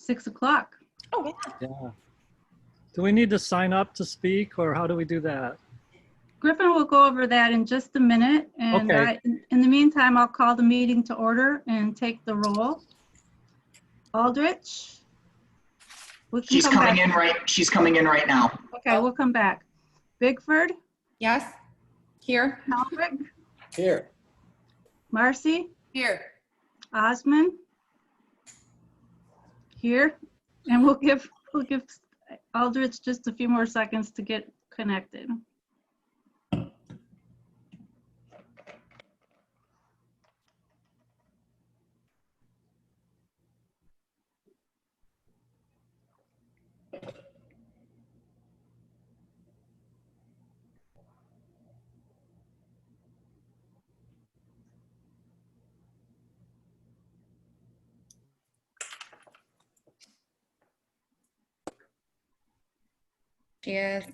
6 o'clock. Oh, yeah. Yeah. Do we need to sign up to speak, or how do we do that? Griffin will go over that in just a minute. And Okay. in the meantime, I'll call the meeting to order and take the roll. Aldrich? She's coming in right now. Okay, we'll come back. Bigford? Yes. Here. Helfrich? Here. Marcy? Here. Osman? Here. And we'll give Aldrich just a few more seconds to get connected. She is.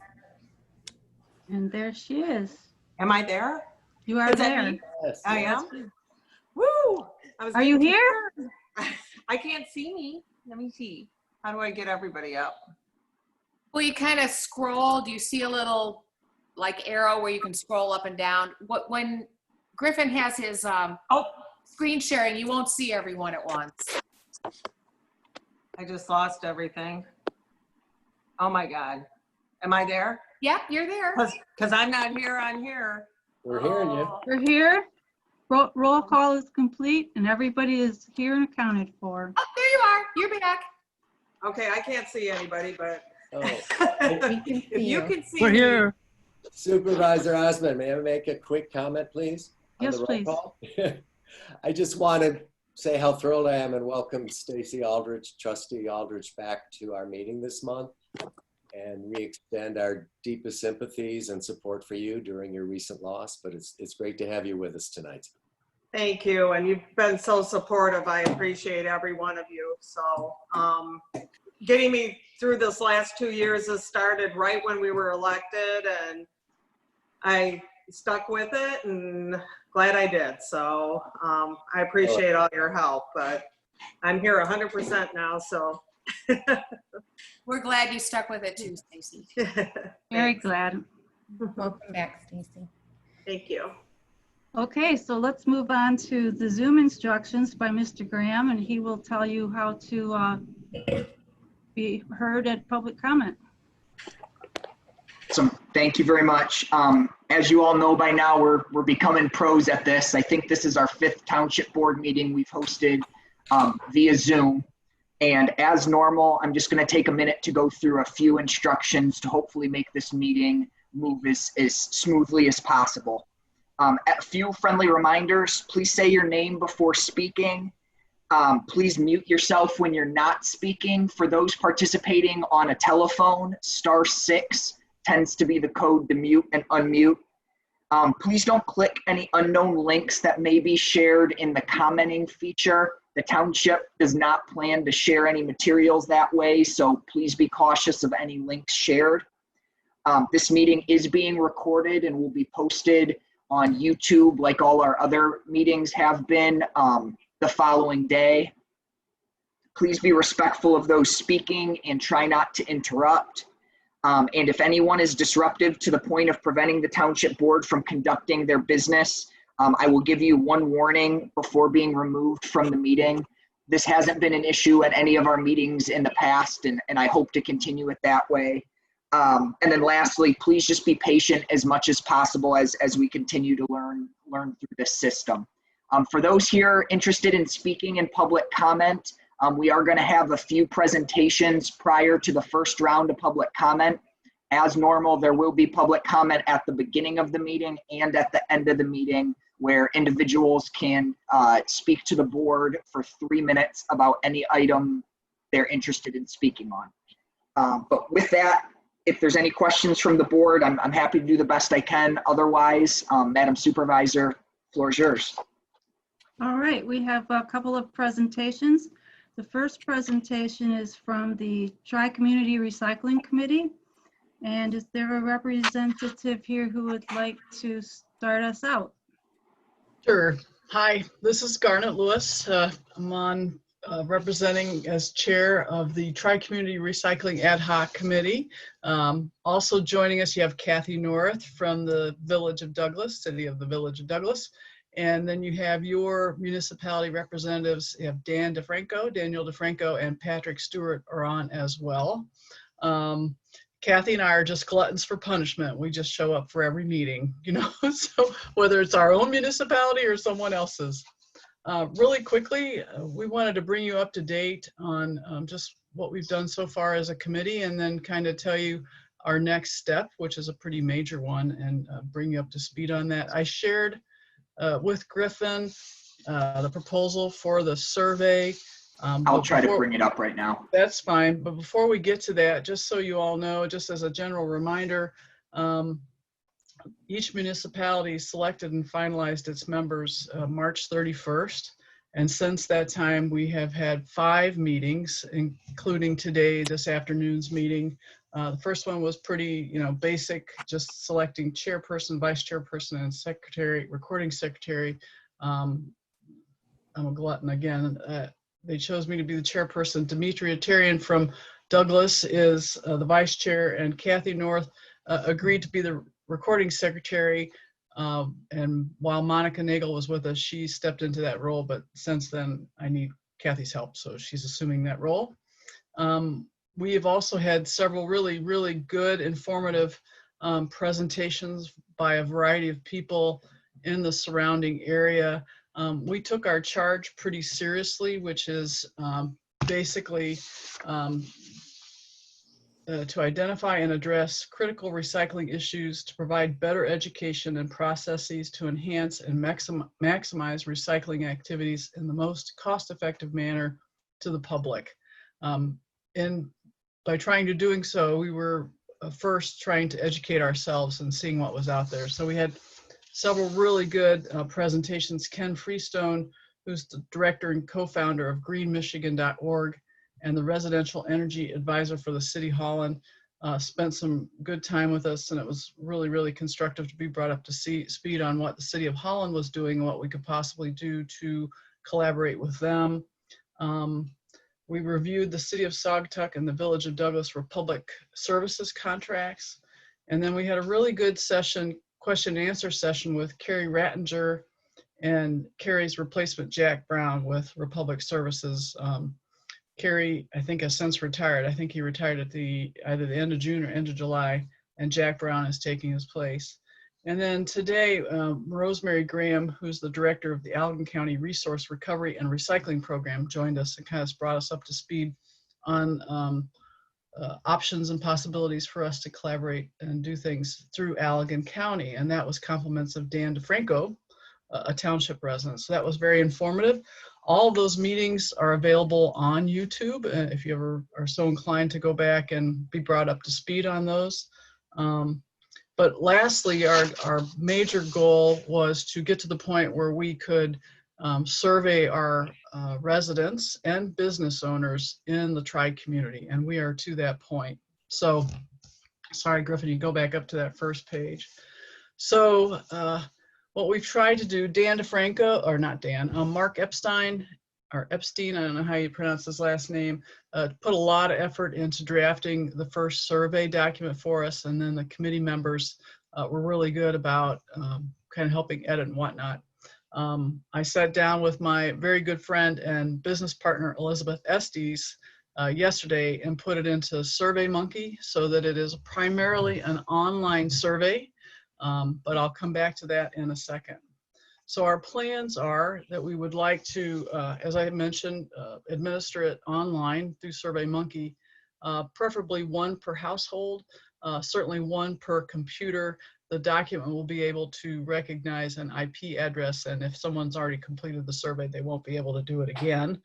And there she is. Am I there? You are Is that there. me? Yes. I am? Woo! Are you here? I can't see me. Let me see. How do I get everybody up? Well, you kind of scroll. Do you see a little like arrow where you can scroll up and down? When Griffin has his screen sharing, you won't see everyone at once. I just lost everything. Oh my God. Am I there? Yep, you're there. Because I'm not here on here. We're hearing you. We're here. Roll call is complete and everybody is here and accounted for. Oh, there you are. You're back. Okay, I can't see anybody, but Oh. if you can see We're me, here. Supervisor Osman, may I make a quick comment, please? On Yes, the roll please. call? I just want to say how thrilled I am and welcome Stacy Aldrich, Trustee Aldrich, back to our meeting this month. And we extend our deepest sympathies and support for you during your recent loss, but it's great to have you with us tonight. thank you. And you've been so supportive. I appreciate every one of you. So getting me through this last 2 years has started right when we were elected, and I stuck with it and glad I did. So I appreciate all your help, but I'm here 100% now. So We're glad you stuck with it too, Stacy. Very glad. Welcome back, Stacy. Thank you. Okay, so let's move on to the Zoom instructions by Mr. Graham, and he will tell you how to be heard at public comment. So thank you very much. As you all know by now, we're becoming pros at this. I think this is our 5th township board meeting we've hosted via Zoom. And as normal, I'm just going to take a minute to go through a few instructions to hopefully make this meeting move as smoothly as possible. A few friendly reminders: please say your name before speaking. Please mute yourself when you're not speaking. For those participating on a telephone, *6 tends to be the code to mute and unmute. Please don't click any unknown links that may be shared in the commenting feature. The township does not plan to share any materials that way, so please be cautious of any links shared. This meeting is being recorded and will be posted on YouTube like all our other meetings have been the following day. Please be respectful of those speaking and try not to interrupt. And if anyone is disruptive to the point of preventing the township board from conducting their business, I will give you one warning before being removed from the meeting. This hasn't been an issue at any of our meetings in the past, and I hope to continue it that way. And then lastly, please just be patient as much as possible as we continue to learn through this system. For those here interested in speaking in public comment, we are going to have a few presentations prior to the first round of public comment. As normal, there will be public comment at the beginning of the meeting and at the end of the meeting, where individuals can speak to the board for 3 minutes about any item they're interested in speaking on. But with that, if there's any questions from the board, I'm happy to do the best I can. Otherwise, Madam Supervisor, floor is yours. All right, we have a couple of presentations. The first presentation is from the Tri-Community Recycling Committee. And is there a representative here who would like to start us out? Sure. Hi, this is Garnet Lewis. I'm on representing as chair of the Tri-Community Recycling Ad Hoc Committee. Also joining us, you have Kathy North from the Village of Douglas, City of the Village of Douglas. And then you have your municipality representatives. You have Daniel DeFranco, and Patrick Stewart are on as well. Kathy and I are just gluttons for punishment. We just show up for every meeting, you know, so whether it's our own municipality or someone else's. Really quickly, we wanted to bring you up to date on just what we've done so far as a committee, and then kind of tell you our next step, which is a pretty major one, and bring you up to speed on that. I shared with Griffin the proposal for the survey. I'll try to bring it up right now. That's fine. But before we get to that, just so you all know, just as a general reminder, each municipality selected and finalized its members March 31st. And since that time, we have had 5 meetings, including today, this afternoon's meeting. The first one was pretty, basic, just selecting chairperson, vice chairperson, and secretary, recording secretary. I'm a glutton again. They chose me to be the chairperson. Demetria Tarian from Douglas is the vice chair, and Kathy North agreed to be the recording secretary. And while Monica Nagel was with us, she stepped into that role, but since then I need Kathy's help, so she's assuming that role. We have also had several really, really good, informative presentations by a variety of people in the surrounding area. We took our charge pretty seriously, which is basically to identify and address critical recycling issues, to provide better education and processes to enhance and maximize recycling activities in the most cost-effective manner to the public. And by trying to doing so, we were first trying to educate ourselves and seeing what was out there. So we had several really good presentations. Ken Freestone, who's the director and co-founder of greenmichigan.org and the residential energy advisor for the City Holland, spent some good time with us, and it was really, really constructive to be brought up to speed on what the City of Holland was doing and what we could possibly do to collaborate with them. We reviewed the City of Saugatuck and the Village of Douglas for public services contracts. And then we had a really good session, question and answer session with Carrie Rattinger and Carrie's replacement, Jack Brown, with Republic Services. Carrie, I think, has since retired. I think he retired at either the end of June or end of July, and Jack Brown is taking his place. And then today, Rosemary Graham, who's the director of the Allegan County Resource Recovery and Recycling Program, joined us and kind of brought us up to speed on options and possibilities for us to collaborate and do things through Allegan County. And that was compliments of Dan DeFranco, a township resident. So that was very informative. All of those meetings are available on YouTube if you ever are so inclined to go back and be brought up to speed on those. But lastly, our major goal was to get to the point where we could survey our residents and business owners in the tri-community, and we are to that point. So, sorry, Griffin, you go back up to that first page. So, what we've tried to do, Dan DeFranco, or not Dan, Mark Epstein, or Epstein, I don't know how you pronounce his last name, put a lot of effort into drafting the first survey document for us, and then the committee members were really good about kind of helping edit and whatnot. I sat down with my very good friend and business partner, Elizabeth Estes, yesterday and put it into SurveyMonkey so that it is primarily an online survey. But I'll come back to that in a second. So our plans are that we would like to, as I mentioned, administer it online through SurveyMonkey, preferably 1 per household, certainly 1 per computer. The document will be able to recognize an IP address, and if someone's already completed the survey, they won't be able to do it again.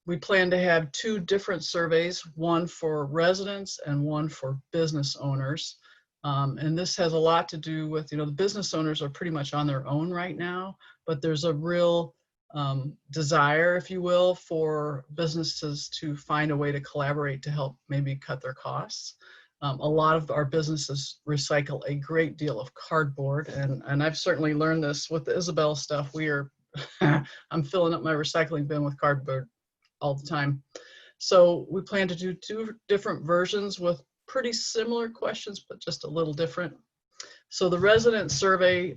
We plan to have 2 different surveys, 1 for residents and 1 for business owners. And this has a lot to do with, the business owners are pretty much on their own right now, but there's a real desire, if you will, for businesses to find a way to collaborate to help maybe cut their costs. A lot of our businesses recycle a great deal of cardboard, and I've certainly learned this with the Isabel stuff. I'm filling up my recycling bin with cardboard all the time. So we plan to do 2 different versions with pretty similar questions, but just a little different. So the resident survey,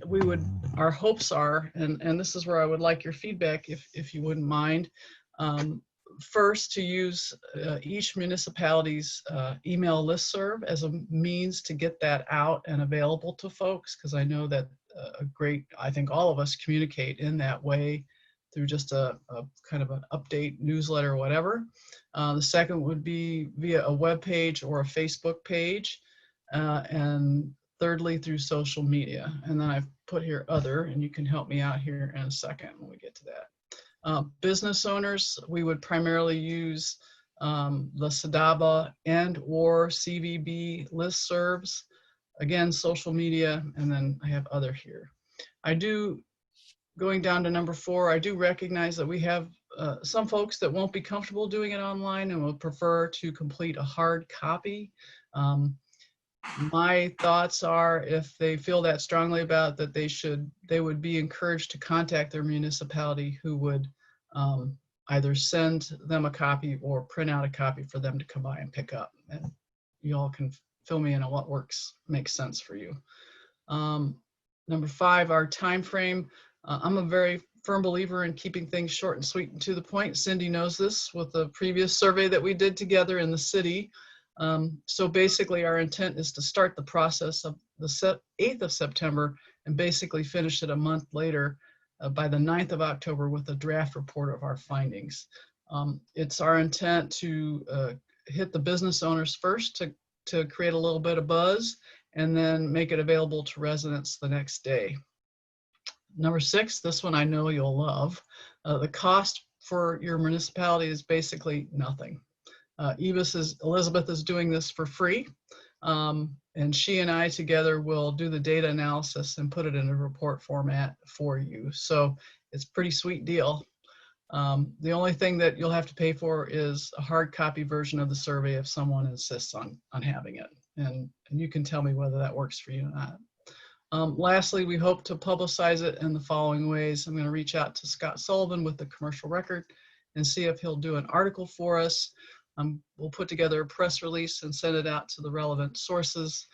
our hopes are, and this is where I would like your feedback if you wouldn't mind. First, to use each municipality's email listserv as a means to get that out and available to folks, because I know that I think all of us communicate in that way through just a kind of an update newsletter or whatever. The second would be via a web page or a Facebook page. And thirdly, through social media. And then I've put here other, and you can help me out here in a second when we get to that. Business owners, we would primarily use the SADABA and or CVB listservs. Again, social media, and then I have other here. Going down to number 4, I do recognize that we have some folks that won't be comfortable doing it online and would prefer to complete a hard copy. My thoughts are, if they feel that strongly about that, they would be encouraged to contact their municipality, who would either send them a copy or print out a copy for them to come by and pick up. And you all can fill me in on what makes sense for you. Number 5, our time frame. I'm a very firm believer in keeping things short and sweet and to the point. Cindy knows this with the previous survey that we did together in the city. So basically our intent is to start the process of the 8th of September and basically finish it a month later by the 9th of October with a draft report of our findings. It's our intent to hit the business owners first to create a little bit of buzz, and then make it available to residents the next day. Number 6, this one I know you'll love. The cost for your municipality is basically nothing. Elizabeth is doing this for free, and she and I together will do the data analysis and put it in a report format for you. So it's a pretty sweet deal. The only thing that you'll have to pay for is a hard copy version of the survey if someone insists on having it. And you can tell me whether that works for you or not. Lastly, we hope to publicize it in the following ways. I'm going to reach out to Scott Sullivan with the Commercial Record and see if he'll do an article for us. We'll put together a press release and send it out to the relevant sources.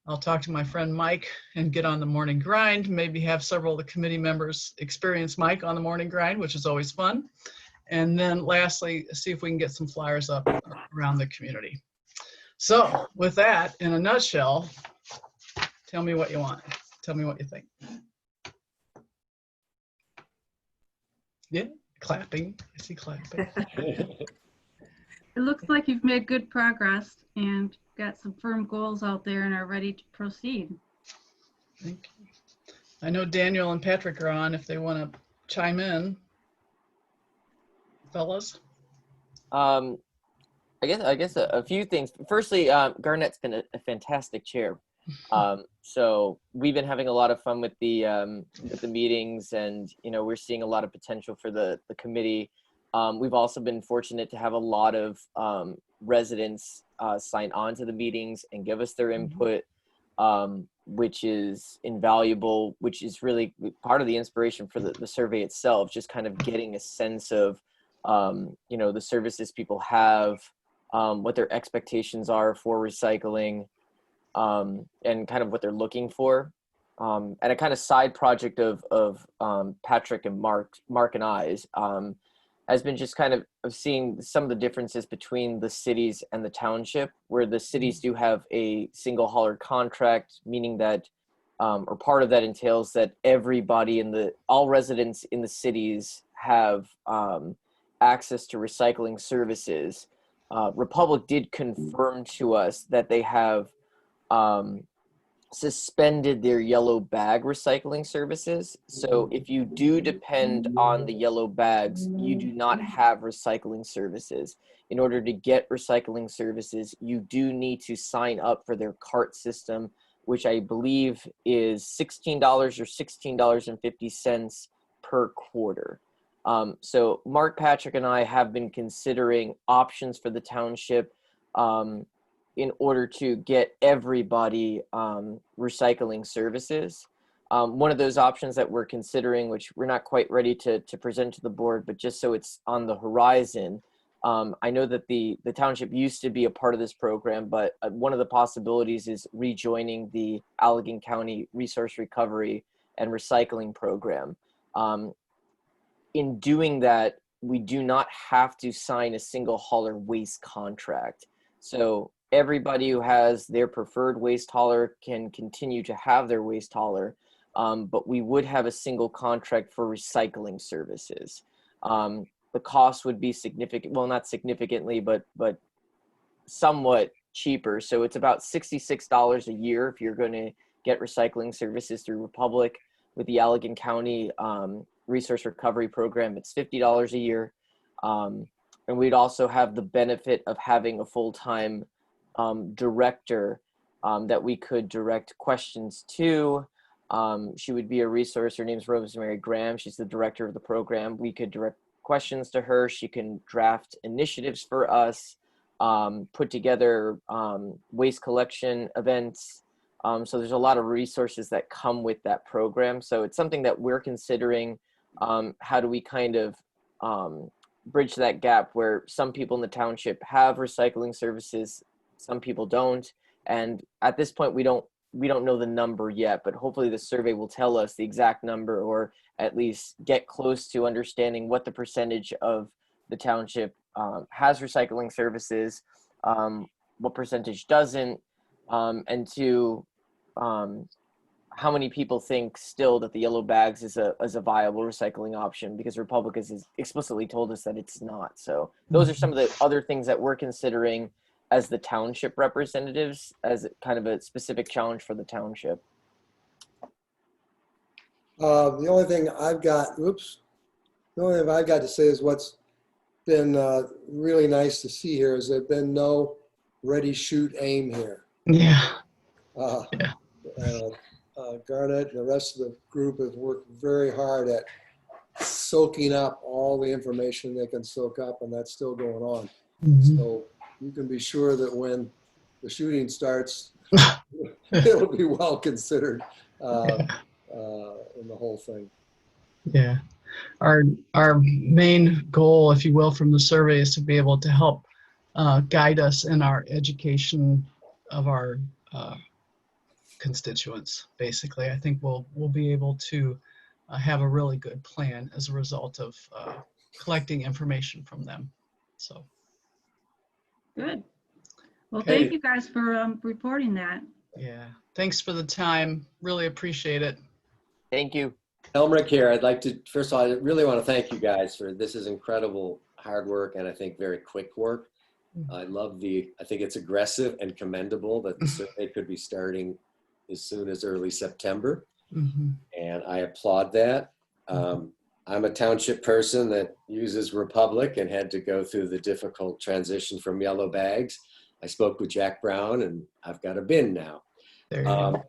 I'll talk to my friend Mike and get on the morning grind, maybe have several of the committee members experience Mike on the morning grind, which is always fun. And then lastly, see if we can get some flyers up around the community. So with that, in a nutshell, tell me what you want. Tell me what you think. Yeah, clapping. I see clapping. It looks like you've made good progress and got some firm goals out there and are ready to proceed. Thank you. I know Daniel and Patrick are on if they want to chime in. Fellas? I guess a few things. Firstly, Garnett's been a fantastic chair. So we've been having a lot of fun with the meetings, and we're seeing a lot of potential for the committee. We've also been fortunate to have a lot of residents sign on to the meetings and give us their input, which is invaluable, which is really part of the inspiration for the survey itself, just kind of getting a sense of the services people have, what their expectations are for recycling, and kind of what they're looking for. And a kind of side project of Patrick and Mark and I's has been just kind of seeing some of the differences between the cities and the township, where the cities do have a single hauler contract, meaning that, or part of that entails that all residents in the cities have access to recycling services. Republic did confirm to us that they have suspended their yellow bag recycling services. So if you do depend on the yellow bags, you do not have recycling services. In order to get recycling services, you do need to sign up for their cart system, which I believe is $16 or $16.50 per quarter. So Mark, Patrick, and I have been considering options for the township in order to get everybody recycling services. One of those options that we're considering, which we're not quite ready to present to the board, but just so it's on the horizon, I know that the township used to be a part of this program, but one of the possibilities is rejoining the Allegan County Resource Recovery and Recycling Program. In doing that, we do not have to sign a single hauler waste contract. So everybody who has their preferred waste hauler can continue to have their waste hauler, but we would have a single contract for recycling services. The cost would be significant, well, not significantly, but somewhat cheaper. So it's about $66 a year if you're going to get recycling services through Republic. With the Allegan County Resource Recovery Program, it's $50 a year. And we'd also have the benefit of having a full-time director that we could direct questions to. She would be a resource. Her name's Rosemary Graham. She's the director of the program. We could direct questions to her. She can draft initiatives for us, put together waste collection events. So there's a lot of resources that come with that program. So it's something that we're considering. How do we kind of bridge that gap where some people in the township have recycling services, some people don't. And at this point, we don't know the number yet, but hopefully the survey will tell us the exact number, or at least get close to understanding what the percentage of the township has recycling services, what percentage doesn't, and to how many people think still that the yellow bags is a viable recycling option, because Republic has explicitly told us that it's not. So those are some of the other things that we're considering as the township representatives, as kind of a specific challenge for the township. The only thing I've got to say is what's been really nice to see here is there's been no ready, shoot, aim here. Yeah. Garnet and the rest of the group have worked very hard at soaking up all the information they can soak up, and that's still going on. Mhm. So you can be sure that when the shooting starts, it'll be well considered in the whole thing. Yeah. Our main goal, if you will, from the survey is to be able to help guide us in our education of our constituents. Basically, I think we'll be able to have a really good plan as a result of collecting information from them. So Good. Well, Okay. thank you guys for reporting that. yeah, thanks for the time. Really appreciate it. Thank you. Elmerick here. I'd like to, first of all, I really want to thank you guys for this is incredible hard work and I think very quick work. I think it's aggressive and commendable that the survey could be starting as soon as early September. Mm-hmm. And I applaud that. I'm a township person that uses Republic and had to go through the difficult transition from yellow bags. I spoke with Jack Brown and I've got a bin now. There you go.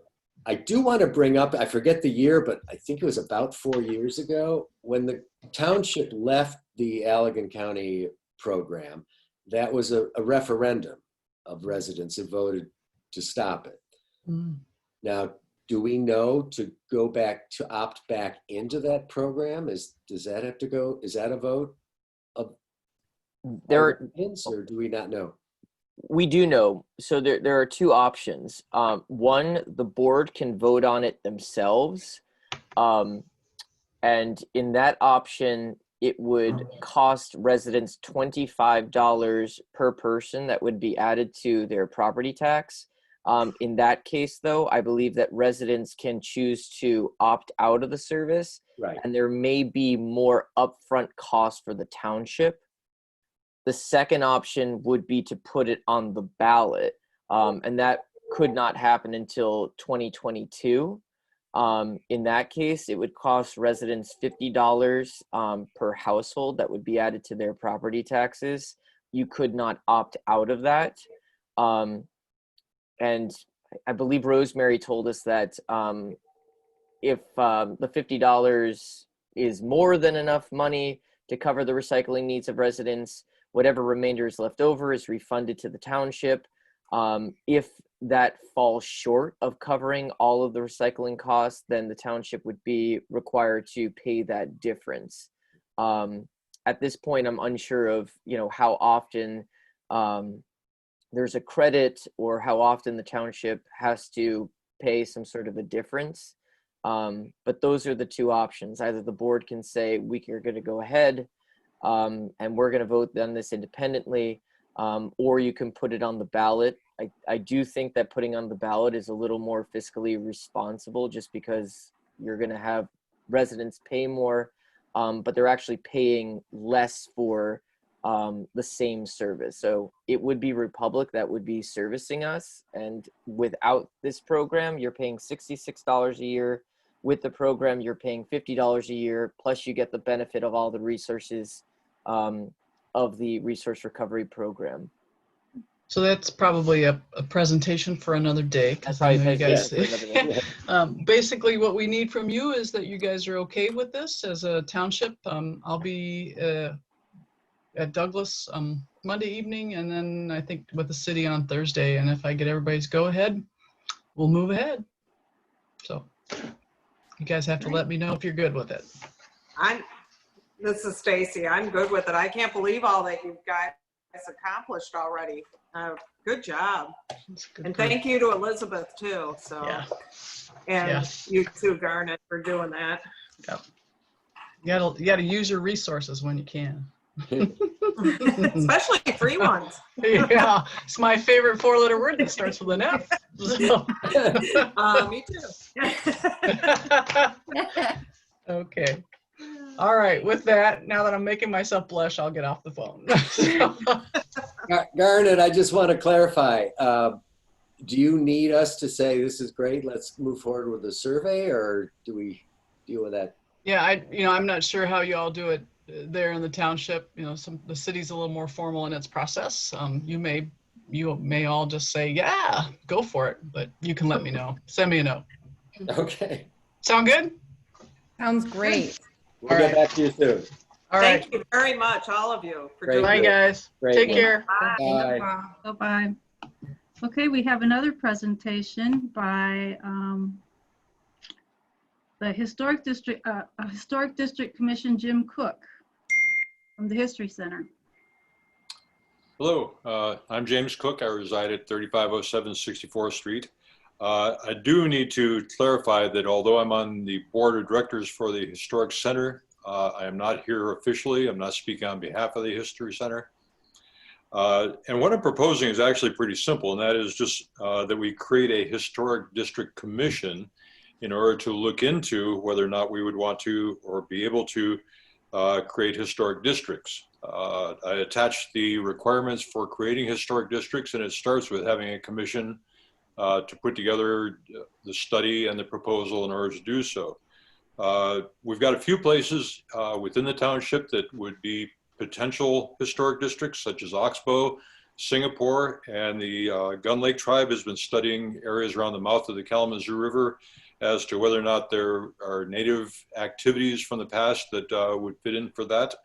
I do want to bring up, I forget the year, but I think it was about 4 years ago when the township left the Allegan County program. That was a referendum of residents who voted to stop it. Mm. Now, do we know to go back to opt back into that program? Does that have to go? Is that a vote of residents, or do we not know? We do know. So there are two options. One, the board can vote on it themselves. And in that option, it would cost residents $25 per person that would be added to their property tax. In that case, though, I believe that residents can choose to opt out of the service. Right. And there may be more upfront costs for the township. The second option would be to put it on the ballot, and that could not happen until 2022. In that case, it would cost residents $50 per household that would be added to their property taxes. You could not opt out of that. And I believe Rosemary told us that if the $50 is more than enough money to cover the recycling needs of residents, whatever remainder is left over is refunded to the township. If that falls short of covering all of the recycling costs, then the township would be required to pay that difference. at this point, I'm unsure of, how often there's a credit or how often the township has to pay some sort of a difference. But those are the two options. Either the board can say, we are going to go ahead and we're going to vote on this independently, or you can put it on the ballot. I do think that putting on the ballot is a little more fiscally responsible, just because you're going to have residents pay more, but they're actually paying less for the same service. So it would be Republic that would be servicing us. And without this program, you're paying $66 a year. With the program, you're paying $50 a year, plus you get the benefit of all the resources of the resource recovery program. So that's probably a presentation for another day, because I know you guys. Basically, what we need from you is that you guys are okay with this as a township. I'll be at Douglas Monday evening, and then I think with the city on Thursday. And if I get everybody's go ahead, we'll move ahead. So you guys have to let me know if you're good with it. This is Stacy. I'm good with it. I can't believe all that you guys accomplished already. Good job. And thank you to Elizabeth too. So, Yeah. And you too, Garnet, for doing that. Yep. You gotta use your resources when you can. Especially free ones. Yeah, it's my favorite 4-letter word that starts with an F. So. Me too. Okay. All right. With that, now that I'm making myself blush, I'll get off the phone. Garnet, I just want to clarify. Do you need us to say this is great, let's move forward with the survey, or do we deal with that? Yeah, I'm not sure how you all do it there in the township. The city's a little more formal in its process. You may all just say, yeah, go for it, but you can let me know. Send me a note. Okay. Sound good? Sounds great. We'll get back to you soon. All right. Thank you very much, all of you, for Great. doing Bye, it. guys. Great. Take care. Bye. Bye-bye. Okay, we have another presentation by the Historic District Commission, Jim Cook from the History Center. Hello, I'm James Cook. I reside at 3507 64th Street. I do need to clarify that although I'm on the board of directors for the Historic Center, I am not here officially. I'm not speaking on behalf of the History Center. And what I'm proposing is actually pretty simple, and that is just that we create a Historic District Commission in order to look into whether or not we would want to or be able to create historic districts. I attached the requirements for creating historic districts, and it starts with having a commission to put together the study and the proposal in order to do so. We've got a few places within the township that would be potential historic districts, such as Oxbow, Singapore, and the Gun Lake tribe has been studying areas around the mouth of the Kalamazoo River as to whether or not there are native activities from the past that would fit in for that.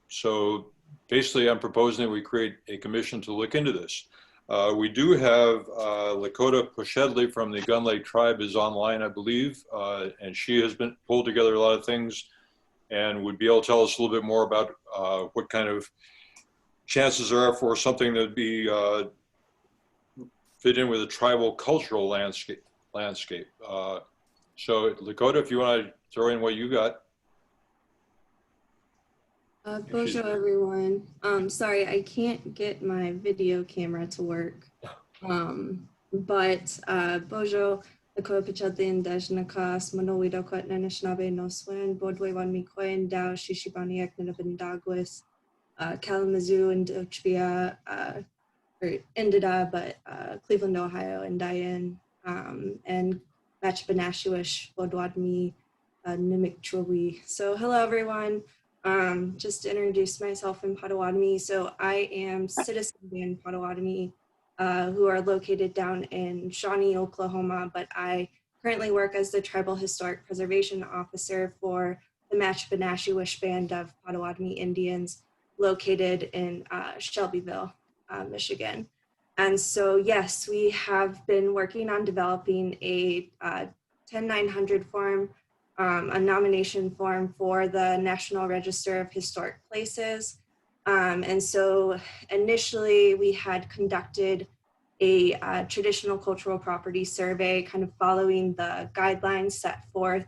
So basically, I'm proposing that we create a commission to look into this. We do have Lakota Poshedley from the Gun Lake tribe is online, I believe, and she has been pulled together a lot of things and would be able to tell us a little bit more about what kind of chances there are for something that would be fit in with a tribal cultural landscape. So Lakota, if you want to throw in what you got. Bonjour, everyone. Sorry, I can't get my video camera to work. But Bonjour, Lakota Pichadlin, Dajnakas, Manowida Kwatna Nishnabe no Swan, Bodway Wan Mikoin, Dow, Shishibaniak, Ninabin Dagwis, Kalamazoo and Ochbia, or Indida, but Cleveland, Ohio, and Diane, and Matchbanashuish, Bodwadmi, Nimikchwi. So hello, everyone. Just to introduce myself in Potawatomi. So I am Citizen Band Potawatomi, who are located down in Shawnee, Oklahoma, but I currently work as the Tribal Historic Preservation Officer for the Matchbanashuish Band of Potawatomi Indians located in Shelbyville, Michigan. And so, yes, we have been working on developing a 10900 form a nomination form for the National Register of Historic Places. And so initially we had conducted a traditional cultural property survey, kind of following the guidelines set forth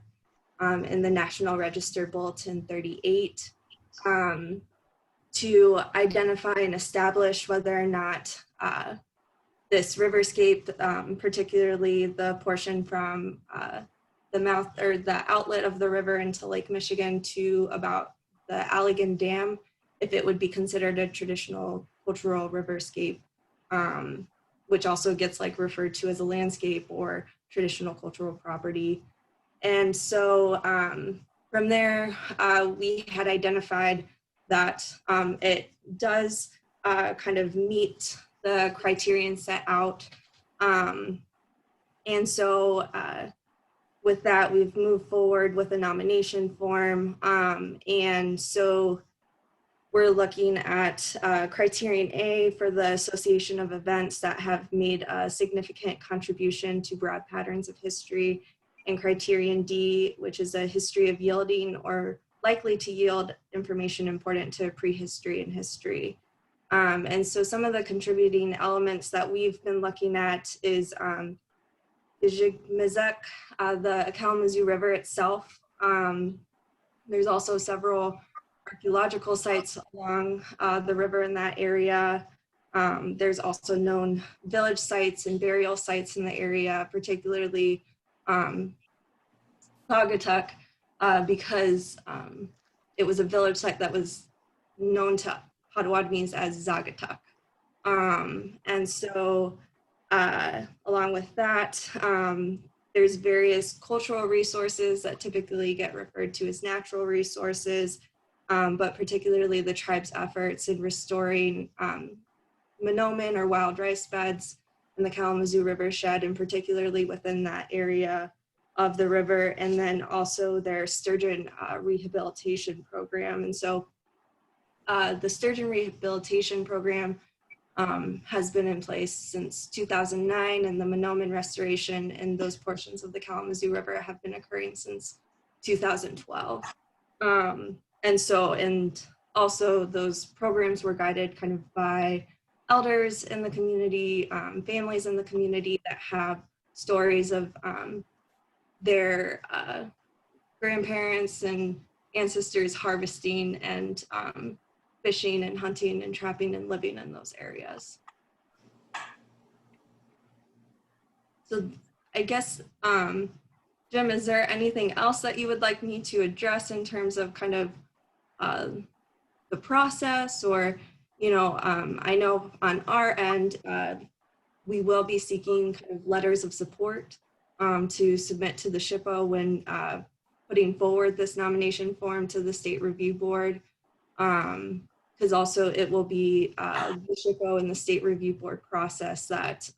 in the National Register Bulletin 38, to identify and establish whether or not this riverscape, particularly the portion from the mouth or the outlet of the river into Lake Michigan to about the Allegan Dam, if it would be considered a traditional cultural riverscape, which also gets like referred to as a landscape or traditional cultural property. And so from there, we had identified that it does kind of meet the criterion set out. And so with that, we've moved forward with a nomination form. And so we're looking at criterion A for the association of events that have made a significant contribution to broad patterns of history, and criterion D, which is a history of yielding or likely to yield information important to prehistory and history. And so some of the contributing elements that we've been looking at is the Jigmezek, the Kalamazoo River itself. There's also several archaeological sites along the river in that area. There's also known village sites and burial sites in the area, particularly Saugatuck, because it was a village site that was known to Potawatomis as Saugatuck. And so along with that, there's various cultural resources that typically get referred to as natural resources, but particularly the tribe's efforts in restoring monomen or wild rice beds in the Kalamazoo River Shed, and particularly within that area of the river, and then also their sturgeon rehabilitation program. And so the sturgeon rehabilitation program has been in place since 2009, and the monomen restoration in those portions of the Kalamazoo River have been occurring since 2012. And also those programs were guided kind of by elders in the community, families in the community that have stories of their grandparents and ancestors harvesting and fishing and hunting and trapping and living in those areas. So I guess, Jim, is there anything else that you would like me to address in terms of kind of the process, or, you know, I know on our end, we will be seeking kind of letters of support to submit to the SHPO when putting forward this nomination form to the State Review Board, because also it will be the SHPO and the State Review Board process that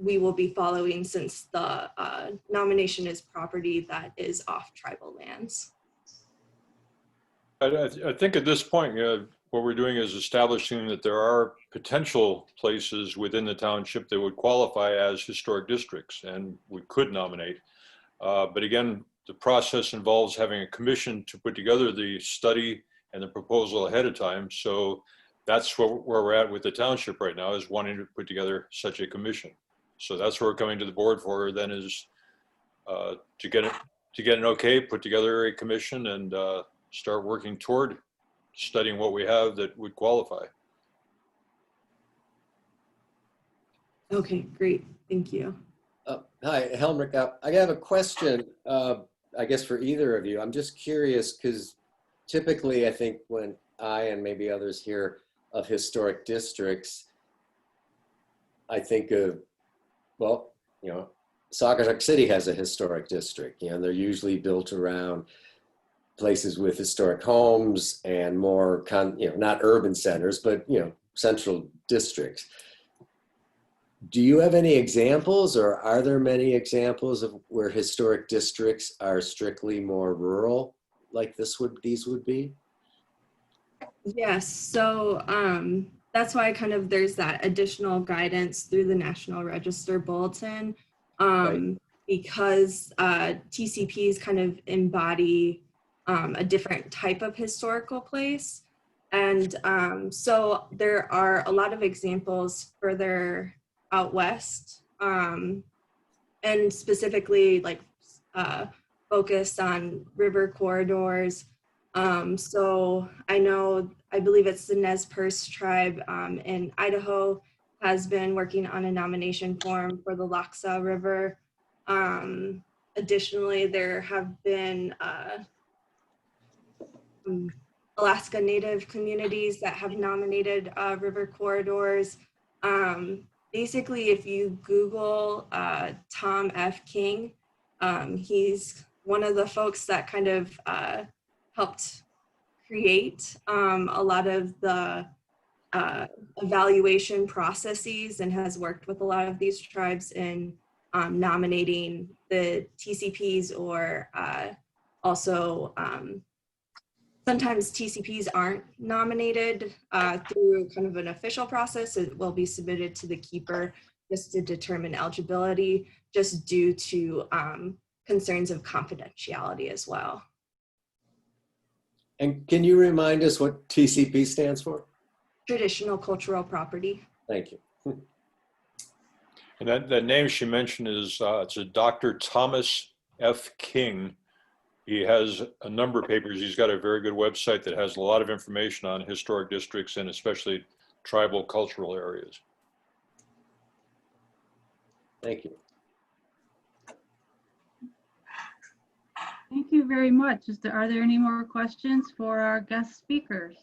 we will be following, since the nomination is property that is off tribal lands. I think at this point, what we're doing is establishing that there are potential places within the township that would qualify as historic districts, and we could nominate. But again, the process involves having a commission to put together the study and the proposal ahead of time. So that's where we're at with the township right now, is wanting to put together such a commission. So that's what we're coming to the board for then, is to get an okay, put together a commission and start working toward studying what we have that would qualify. Okay, great, thank you. Hi, Helmrich. I have a question, I guess for either of you. I'm just curious, because typically I think when I and maybe others hear of historic districts, I think of, well, you know, Saugatuck City has a historic district. You know, they're usually built around places with historic homes and more, you know, not urban centers, but, you know, central districts. Do you have any examples, or are there many examples of where historic districts are strictly more rural, like these would be? Yes, so that's why kind of there's that additional guidance through the National Register Bulletin. Right. because TCPs kind of embody a different type of historical place. And so there are a lot of examples further out west, and specifically like focused on river corridors. So I believe it's the Nez Perce tribe in Idaho has been working on a nomination form for the Laksa River. Additionally, there have been Alaska Native communities that have nominated river corridors. Basically, if you Google Tom F. King, he's one of the folks that kind of helped create a lot of the evaluation processes and has worked with a lot of these tribes in nominating the TCPs, or also sometimes TCPs aren't nominated through kind of an official process. It will be submitted to the keeper just to determine eligibility, just due to concerns of confidentiality as well. And can you remind us what TCP stands for? Traditional cultural property. Thank you. And that name she mentioned is, it's a Dr. Thomas F. King. He has a number of papers. He's got a very good website that has a lot of information on historic districts and especially tribal cultural areas. Thank you. Thank you very much. Are there any more questions for our guest speakers?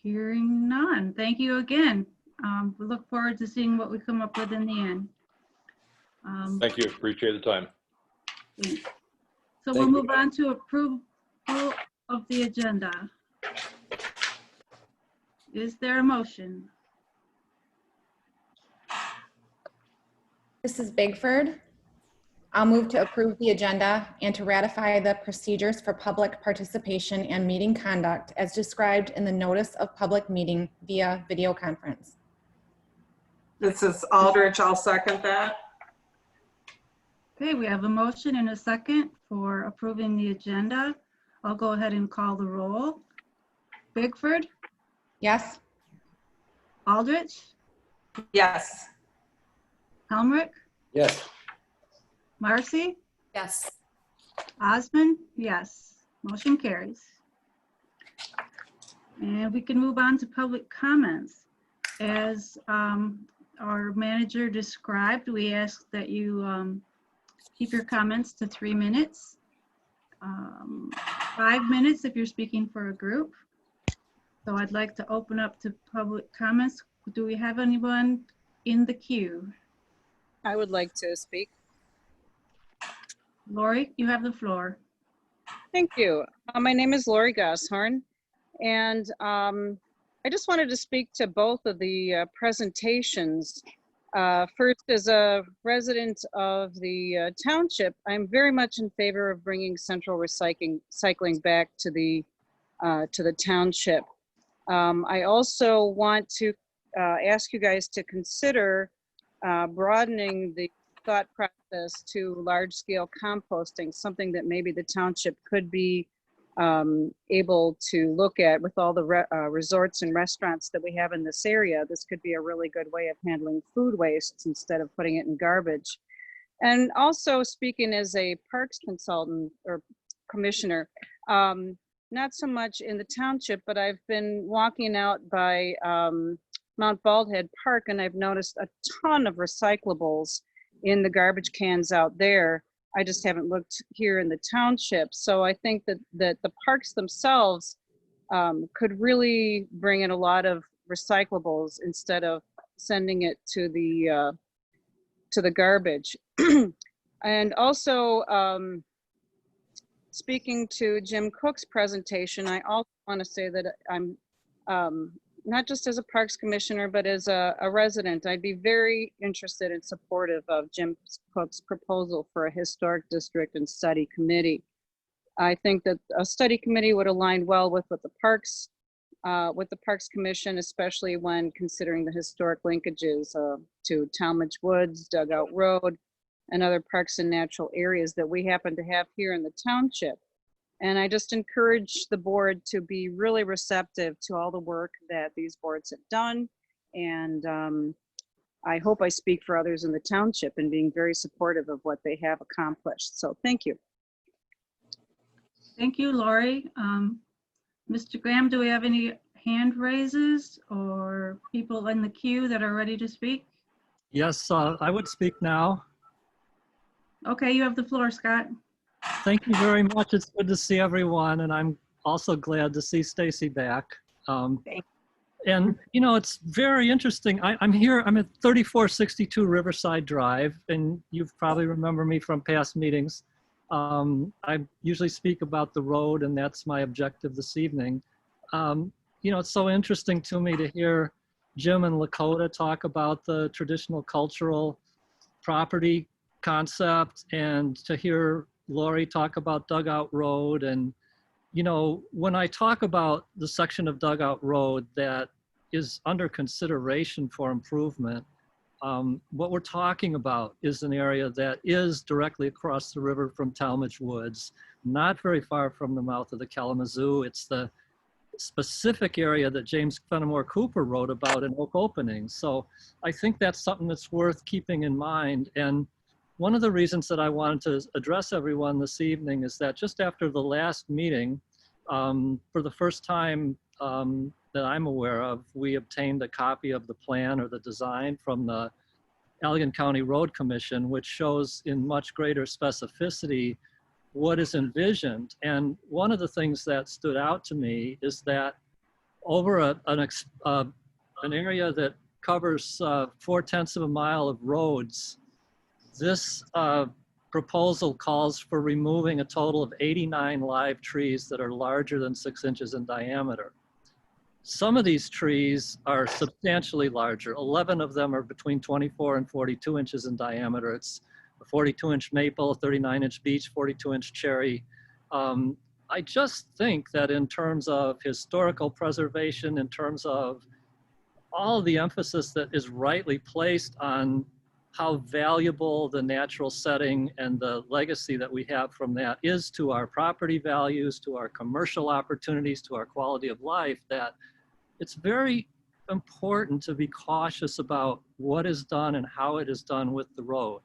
Hearing none. Thank you again. We look forward to seeing what we come up with in the end. Thank you. Appreciate the time. Thanks. So we'll move on to approval of the agenda. Is there a motion? This is Bigford. I'll move to approve the agenda and to ratify the procedures for public participation and meeting conduct as described in the notice of public meeting via video conference. This is Aldrich. I'll second that. Okay, we have a motion and a second for approving the agenda. I'll go ahead and call the roll. Bigford? Yes. Aldrich? Yes. Helmrich? Yes. Marcy? Yes. Osmond? Yes. Motion carries. And we can move on to public comments. As our manager described, we ask that you keep your comments to 3 minutes. 5 minutes if you're speaking for a group. So I'd like to open up to public comments. Do we have anyone in the queue? I would like to speak. Lori, you have the floor. Thank you. My name is Lori Gosshorn, and I just wanted to speak to both of the presentations. First, as a resident of the township, I'm very much in favor of bringing central recycling back to the township. I also want to ask you guys to consider broadening the thought process to large-scale composting, something that maybe the township could be able to look at with all the resorts and restaurants that we have in this area. This could be a really good way of handling food waste instead of putting it in garbage. And also, speaking as a parks consultant or commissioner, not so much in the township, but I've been walking out by Mount Baldhead Park, and I've noticed a ton of recyclables in the garbage cans out there. I just haven't looked here in the township. So I think that the parks themselves could really bring in a lot of recyclables instead of sending it to the garbage. And also, speaking to Jim Cook's presentation, I also want to say that I'm not just as a parks commissioner, but as a resident, I'd be very interested and supportive of Jim Cook's proposal for a historic district and study committee. I think that a study committee would align well with what the parks with the Parks Commission, especially when considering the historic linkages to Talmadge Woods, Dugout Road, and other parks and natural areas that we happen to have here in the township. And I just encourage the board to be really receptive to all the work that these boards have done. And I hope I speak for others in the township in being very supportive of what they have accomplished. So thank you. Thank you, Lori. Mr. Graham, do we have any hand raises or people in the queue that are ready to speak? Yes, I would speak now. Okay, you have the floor, Scott. Thank you very much. It's good to see everyone, and I'm also glad to see Stacy back. And you know, it's very interesting. I'm here, I'm at 3462 Riverside Drive, and you probably remember me from past meetings. I usually speak about the road, and that's my objective this evening. You know, it's so interesting to me to hear Jim and Lakota talk about the traditional cultural property concept, and to hear Lori talk about Dugout Road. And, you know, when I talk about the section of Dugout Road that is under consideration for improvement, what we're talking about is an area that is directly across the river from Talmadge Woods, not very far from the mouth of the Kalamazoo. It's the specific area that James Fenimore Cooper wrote about in Oak Opening. So I think that's something that's worth keeping in mind. And one of the reasons that I wanted to address everyone this evening is that just after the last meeting, for the first time that I'm aware of, we obtained a copy of the plan or the design from the Allegan County Road Commission, which shows in much greater specificity what is envisioned. And one of the things that stood out to me is that over an area that covers 4/10 of a mile of roads, this proposal calls for removing a total of 89 live trees that are larger than 6 inches in diameter. Some of these trees are substantially larger. 11 of them are between 24 and 42 inches in diameter. It's a 42-inch maple, 39-inch beech, 42-inch cherry. I just think that in terms of historical preservation, in terms of all the emphasis that is rightly placed on how valuable the natural setting and the legacy that we have from that is to our property values, to our commercial opportunities, to our quality of life, that it's very important to be cautious about what is done and how it is done with the road.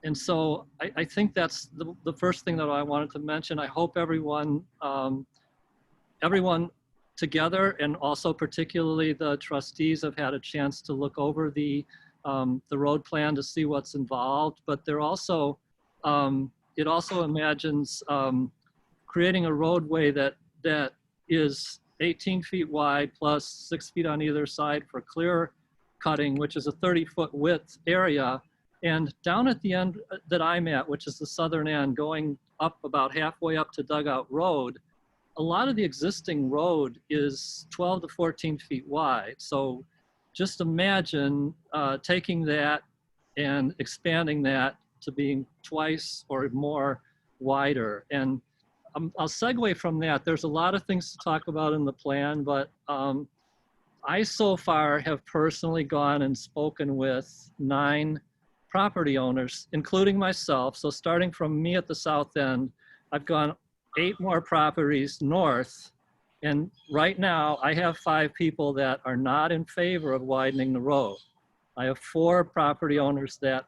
And so I think that's the first thing that I wanted to mention. I hope everyone together, and also particularly the trustees, have had a chance to look over the road plan to see what's involved. But they're also, it also imagines creating a roadway that is 18 feet wide plus 6 feet on either side for clear cutting, which is a 30-foot width area. And down at the end that I'm at, which is the southern end, going up about halfway up to Dugout Road, a lot of the existing road is 12 to 14 feet wide. So just imagine taking that and expanding that to being twice or more wider. And I'll segue from that. There's a lot of things to talk about in the plan, but I so far have personally gone and spoken with 9 property owners, including myself. So starting from me at the south end, I've gone 8 more properties north. And right now I have 5 people that are not in favor of widening the road. I have 4 property owners that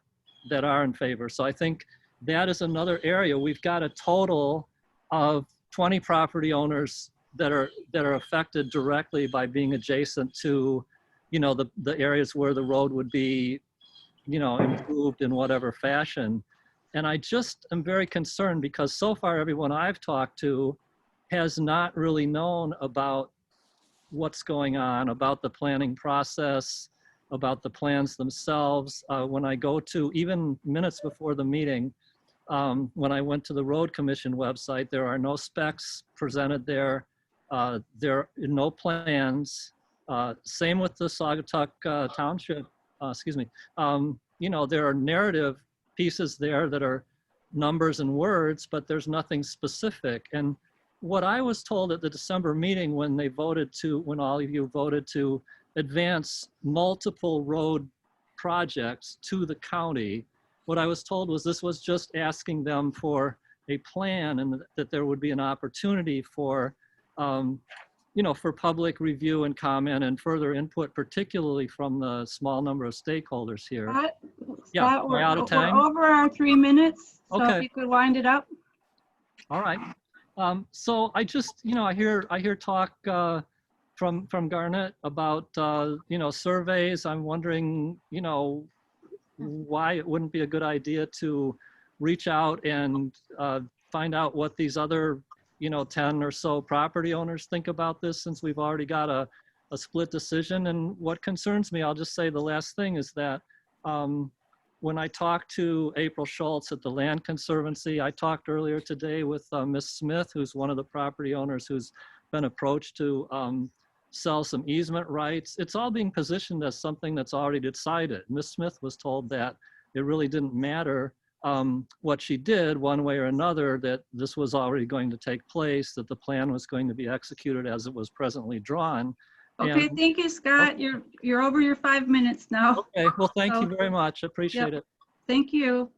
are in favor. So I think that is another area. We've got a total of 20 property owners that are affected directly by being adjacent to, you know, the areas where the road would be, you know, improved in whatever fashion. And I just am very concerned because so far everyone I've talked to has not really known about what's going on, about the planning process, about the plans themselves. When I go to, even minutes before the meeting, when I went to the Road Commission website, there are no specs presented there. There are no plans. Same with the Saugatuck Township, you know, there are narrative pieces there that are numbers and words, but there's nothing specific. And what I was told at the December meeting when when all of you voted to advance multiple road projects to the county, what I was told was this was just asking them for a plan and that there would be an opportunity for, for public review and comment and further input, particularly from the small number of stakeholders here. Yeah, am I out of time? We're over our 3 minutes, so Okay. if you could wind it up. All right. So I just, I hear talk from Garnet about, surveys. I'm wondering, why it wouldn't be a good idea to reach out and find out what these other, 10 or so property owners think about this, since we've already got a split decision. And what concerns me, I'll just say the last thing is that when I talked to April Schultz at the Land Conservancy, I talked earlier today with Ms. Smith, who's one of the property owners who's been approached to sell some easement rights. It's all being positioned as something that's already decided. Ms. Smith was told that it really didn't matter what she did one way or another, that this was already going to take place, that the plan was going to be executed as it was presently drawn. Okay, And, thank you, Scott. You're over your 5 minutes now. okay, well, thank So- you very much. Appreciate it. Thank you.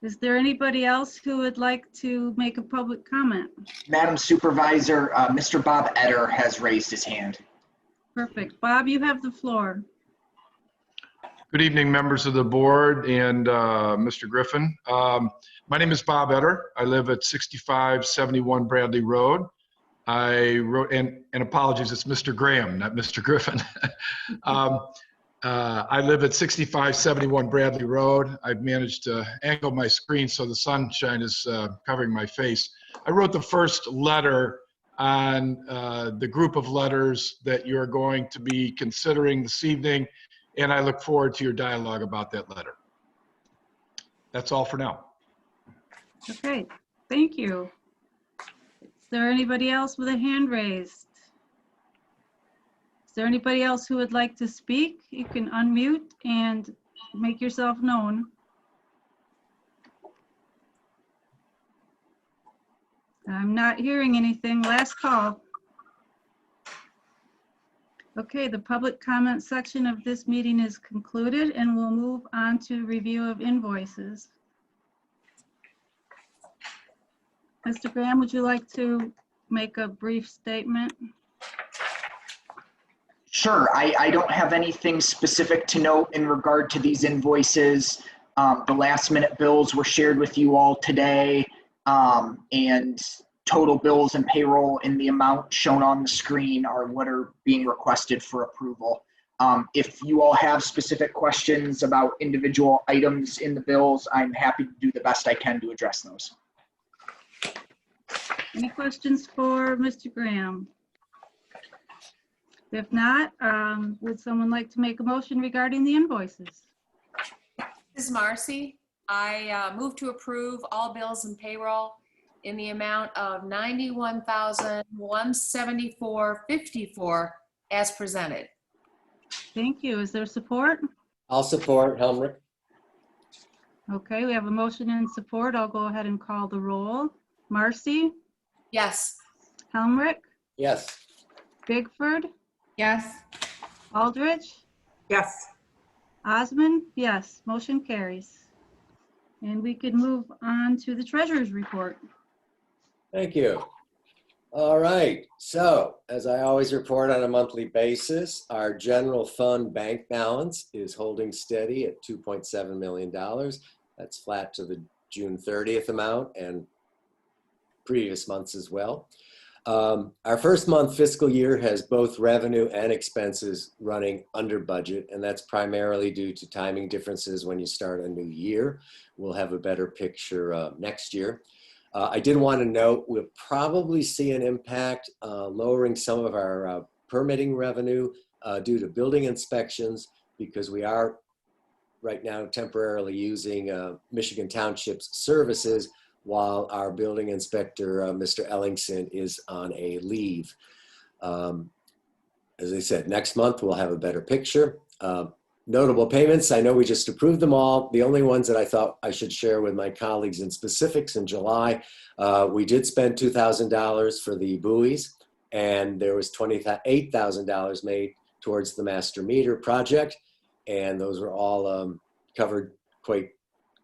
Is there anybody else who would like to make a public comment? Madam Supervisor, Mr. Bob Etter has raised his hand. Perfect. Bob, you have the floor. Good evening, members of the board and Mr. Griffin. My name is Bob Etter. I live at 6571 Bradley Road. I wrote, and apologies, it's Mr. Graham, not Mr. Griffin. I live at 6571 Bradley Road. I've managed to angle my screen so the sunshine is covering my face. I wrote the first letter on the group of letters that you're going to be considering this evening, and I look forward to your dialogue about that letter. That's all for now. Okay, thank you. Is there anybody else with a hand raised? Is there anybody else who would like to speak? You can unmute and make yourself known. I'm not hearing anything. Last call. Okay, the public comment section of this meeting is concluded, and we'll move on to review of invoices. Mr. Graham, would you like to make a brief statement? Sure, I don't have anything specific to note in regard to these invoices. The last minute bills were shared with you all today, and total bills and payroll in the amount shown on the screen are what are being requested for approval. If you all have specific questions about individual items in the bills, I'm happy to do the best I can to address those. Any questions for Mr. Graham? If not, would someone like to make a motion regarding the invoices? This is Marcy. I move to approve all bills and payroll in the amount of $91,174.54 as presented. Thank you. Is there support? I'll support Helmrich. Okay, we have a motion and support. I'll go ahead and call the roll. Marcy? Yes. Helmrich? Yes. Bigford? Yes. Aldrich? Yes. Osmond? Yes. Motion carries. And we could move on to the treasurer's report. Thank you. All right. So, as I always report on a monthly basis, our general fund bank balance is holding steady at $2.7 million. That's flat to the June 30th amount and previous months as well. Our first month fiscal year has both revenue and expenses running under budget, and that's primarily due to timing differences when you start a new year. We'll have a better picture next year. I did want to note we'll probably see an impact lowering some of our permitting revenue due to building inspections, because we are right now temporarily using Michigan Township's services while our building inspector, Mr. Ellingson, is on a leave. As I said, next month we'll have a better picture. Notable payments, I know we just approved them all. The only ones that I thought I should share with my colleagues in specifics in July, we did spend $2,000 for the buoys, and there was $28,000 made towards the master meter project, and those were all covered quite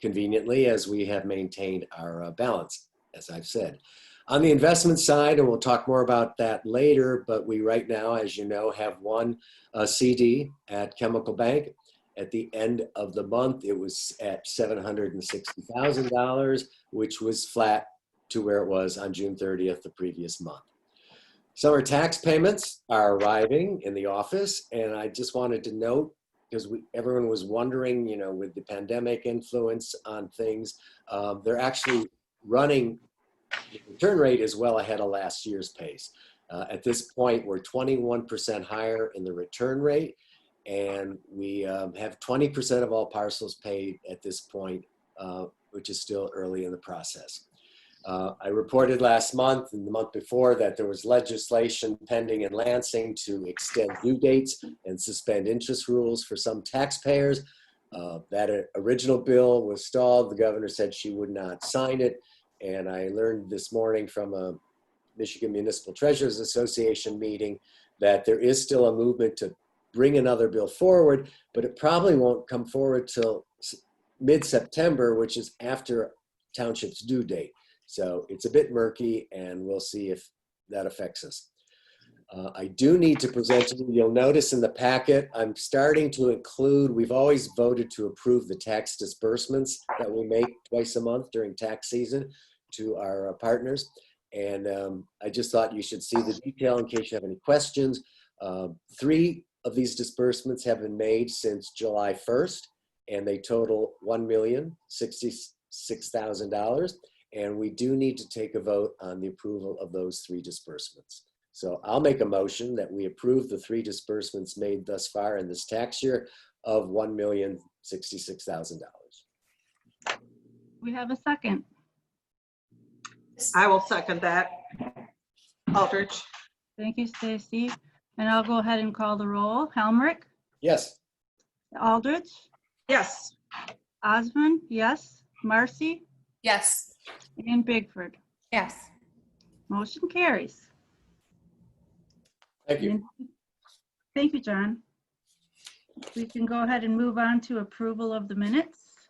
conveniently as we have maintained our balance, as I've said. On the investment side, and we'll talk more about that later, but we right now, as you know, have one CD at Chemical Bank. At the end of the month, it was at $760,000, which was flat to where it was on June 30th, the previous month. Summer tax payments are arriving in the office, and I just wanted to note, because everyone was wondering, you know, with the pandemic influence on things, they're actually running. The return rate is well ahead of last year's pace. At this point, we're 21% higher in the return rate, and we have 20% of all parcels paid at this point, which is still early in the process. I reported last month and the month before that there was legislation pending in Lansing to extend due dates and suspend interest rules for some taxpayers. That original bill was stalled. The governor said she would not sign it. And I learned this morning from a Michigan Municipal Treasurers Association meeting that there is still a movement to bring another bill forward, but it probably won't come forward till mid-September, which is after township's due date. So it's a bit murky, and we'll see if that affects us. I do need to present to you, you'll notice in the packet, I'm starting to include, we've always voted to approve the tax disbursements that we make twice a month during tax season to our partners. And I just thought you should see the detail in case you have any questions. 3 of these disbursements have been made since July 1st, and they total $1,066,000. And we do need to take a vote on the approval of those 3 disbursements. So I'll make a motion that we approve the 3 disbursements made thus far in this tax year of $1,066,000. We have a second. I will second that. Aldrich. Thank you, Stacy. And I'll go ahead and call the roll. Helmrich? Yes. Aldrich? Yes. Osmond? Yes. Marcy? Yes. And Bigford? Yes. Motion carries. Thank you. Thank you, John. We can go ahead and move on to approval of the minutes.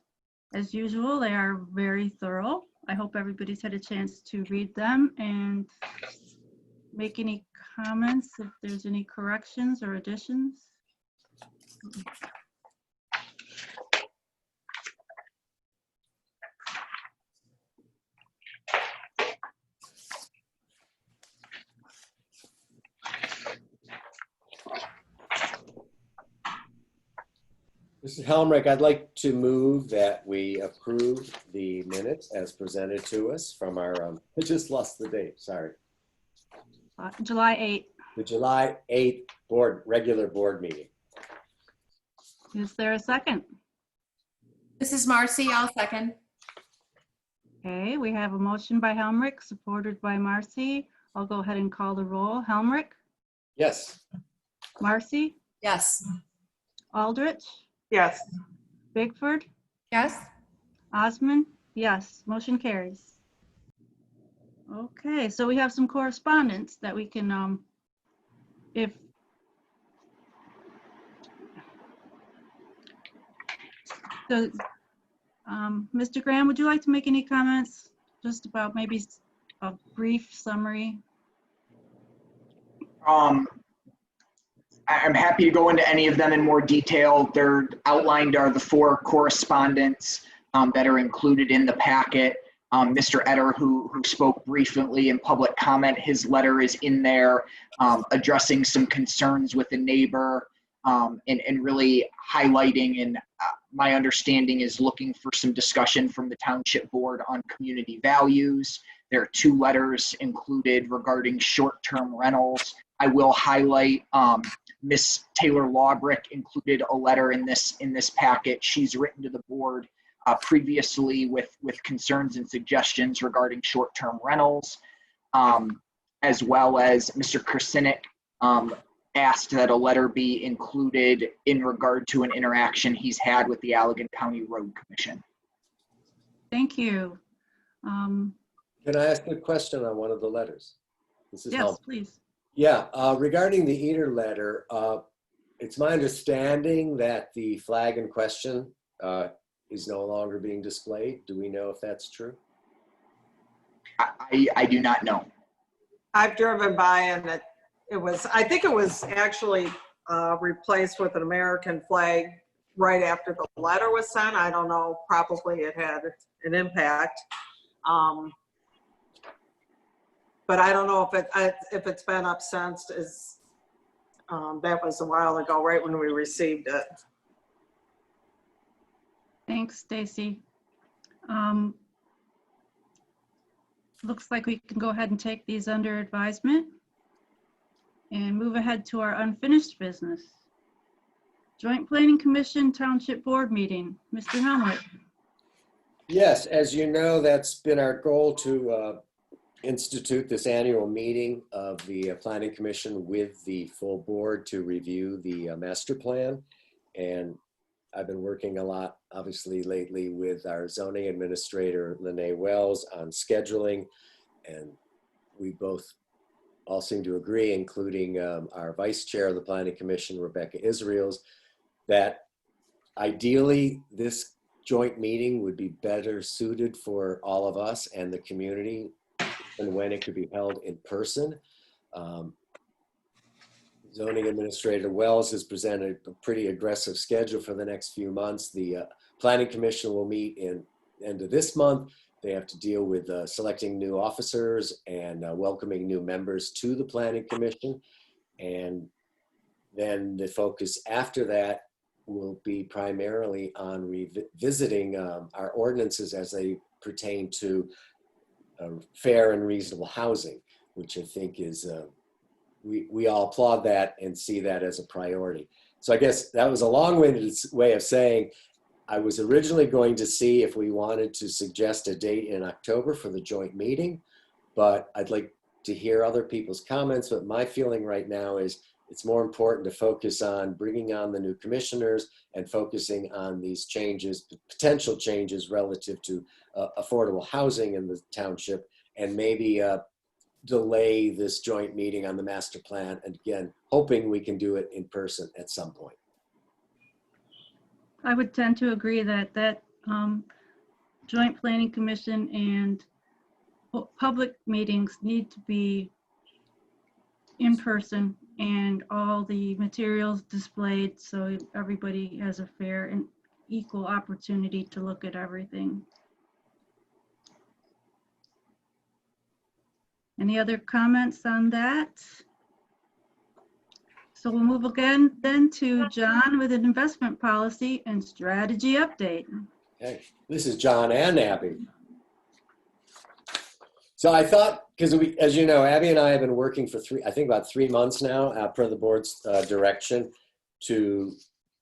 As usual, they are very thorough. I hope everybody's had a chance to read them and make any comments if there's any corrections or additions. Mr. Helmrich, I'd like to move that we approve the minutes as presented to us from our, I just lost the date, sorry. July 8th. The July 8th regular board meeting. Is there a second? This is Marcy. I'll second. Okay, we have a motion by Helmrich, supported by Marcy. I'll go ahead and call the roll. Helmrich? Yes. Marcy? Yes. Aldrich? Yes. Bigford? Yes. Osmond? Yes. Motion carries. Okay, so we have some correspondence that we can, if so, Mr. Graham, would you like to make any comments just about maybe a brief summary? I'm happy to go into any of them in more detail. They're outlined are the 4 correspondents that are included in the packet. Mr. Etter, who spoke briefly in public comment, his letter is in there addressing some concerns with a neighbor and really highlighting, and my understanding is looking for some discussion from the township board on community values. There are 2 letters included regarding short-term rentals. I will highlight Miss Taylor Lawbrick included a letter in this packet. She's written to the board previously with concerns and suggestions regarding short-term rentals, as well as Mr. Krasinik asked that a letter be included in regard to an interaction he's had with the Allegan County Road Commission. Thank you. Can I ask a question on one of the letters? This is Yes, helpful. please. Yeah, regarding the Eater letter, it's my understanding that the flag in question is no longer being displayed. Do we know if that's true? I do not know. I've driven by and it was, I think it was actually replaced with an American flag right after the letter was sent. I don't know, probably it had an impact. But I don't know if it's been up since. That was a while ago, right when we received it. Thanks, Stacy. Looks like we can go ahead and take these under advisement and move ahead to our unfinished business. Joint Planning Commission Township Board meeting. Mr. Helmut. Yes, as you know, that's been our goal to institute this annual meeting of the Planning Commission with the full board to review the master plan. And I've been working a lot, obviously, lately with our zoning administrator, Lene Wells, on scheduling. And we both all seem to agree, including our vice chair of the Planning Commission, Rebecca Israels, that ideally this joint meeting would be better suited for all of us and the community and when it could be held in person. Zoning Administrator Wells has presented a pretty aggressive schedule for the next few months. The Planning Commission will meet in end of this month. They have to deal with selecting new officers and welcoming new members to the Planning Commission. And then the focus after that will be primarily on revisiting our ordinances as they pertain to fair and reasonable housing, which I think is, we all applaud that and see that as a priority. So I guess that was a long-winded way of saying I was originally going to see if we wanted to suggest a date in October for the joint meeting, but I'd like to hear other people's comments. But my feeling right now is it's more important to focus on bringing on the new commissioners and focusing on these changes, potential changes relative to affordable housing in the township, and maybe delay this joint meeting on the master plan. And again, hoping we can do it in person at some point. I would tend to agree that Joint Planning Commission and public meetings need to be in person and all the materials displayed so everybody has a fair and equal opportunity to look at everything. Any other comments on that? So we'll move again then to John with an investment policy and strategy update. Okay, this is John and Abby. So I thought, because we, as you know, Abby and I have been working for about 3 months now, per the board's direction, to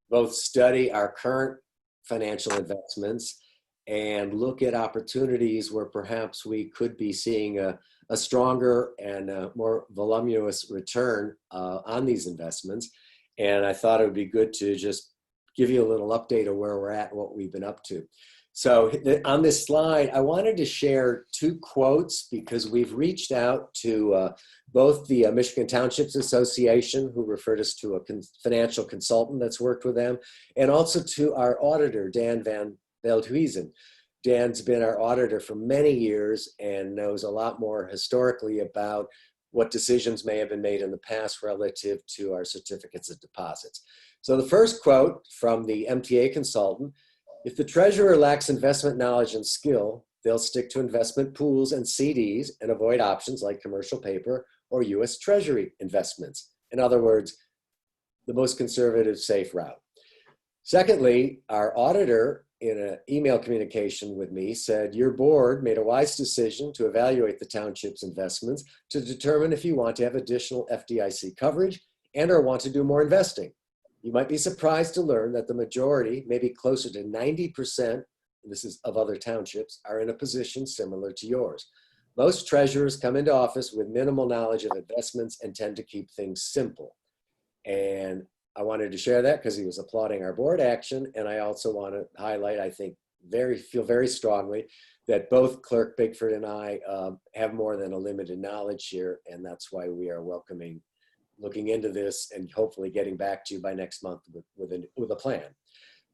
both study our current financial investments and look at opportunities where perhaps we could be seeing a stronger and a more voluminous return on these investments. And I thought it would be good to just give you a little update of where we're at and what we've been up to. So on this slide, I wanted to share 2 quotes because we've reached out to both the Michigan Townships Association, who referred us to a financial consultant that's worked with them, and also to our auditor, Dan Van Veldhuizen. Dan's been our auditor for many years and knows a lot more historically about what decisions may have been made in the past relative to our certificates of deposits. So the first quote from the MTA consultant: if the treasurer lacks investment knowledge and skill, they'll stick to investment pools and CDs and avoid options like commercial paper or US Treasury investments. In other words, the most conservative, safe route. Secondly, our auditor, in an email communication with me, said your board made a wise decision to evaluate the township's investments to determine if you want to have additional FDIC coverage and or want to do more investing. You might be surprised to learn that the majority, maybe closer to 90%, this is of other townships, are in a position similar to yours. Most treasurers come into office with minimal knowledge of investments and tend to keep things simple. And I wanted to share that because he was applauding our board action. And I also want to highlight, I think, feel very strongly that both Clerk Bigford and I have more than a limited knowledge here. And that's why we are looking into this and hopefully getting back to you by next month with a plan.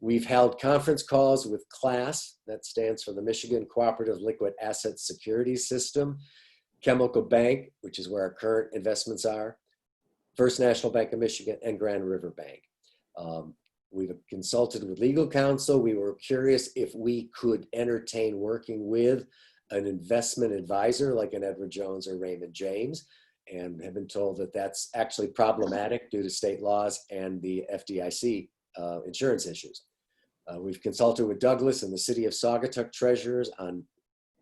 We've held conference calls with CLASS, that stands for the Michigan Cooperative Liquid Asset Security System, Chemical Bank, which is where our current investments are, First National Bank of Michigan, and Grand River Bank. We've consulted with legal counsel. We were curious if we could entertain working with an investment advisor like an Edward Jones or Raymond James, and have been told that that's actually problematic due to state laws and the FDIC insurance issues. We've consulted with Douglas and the City of Saugatuck treasurers on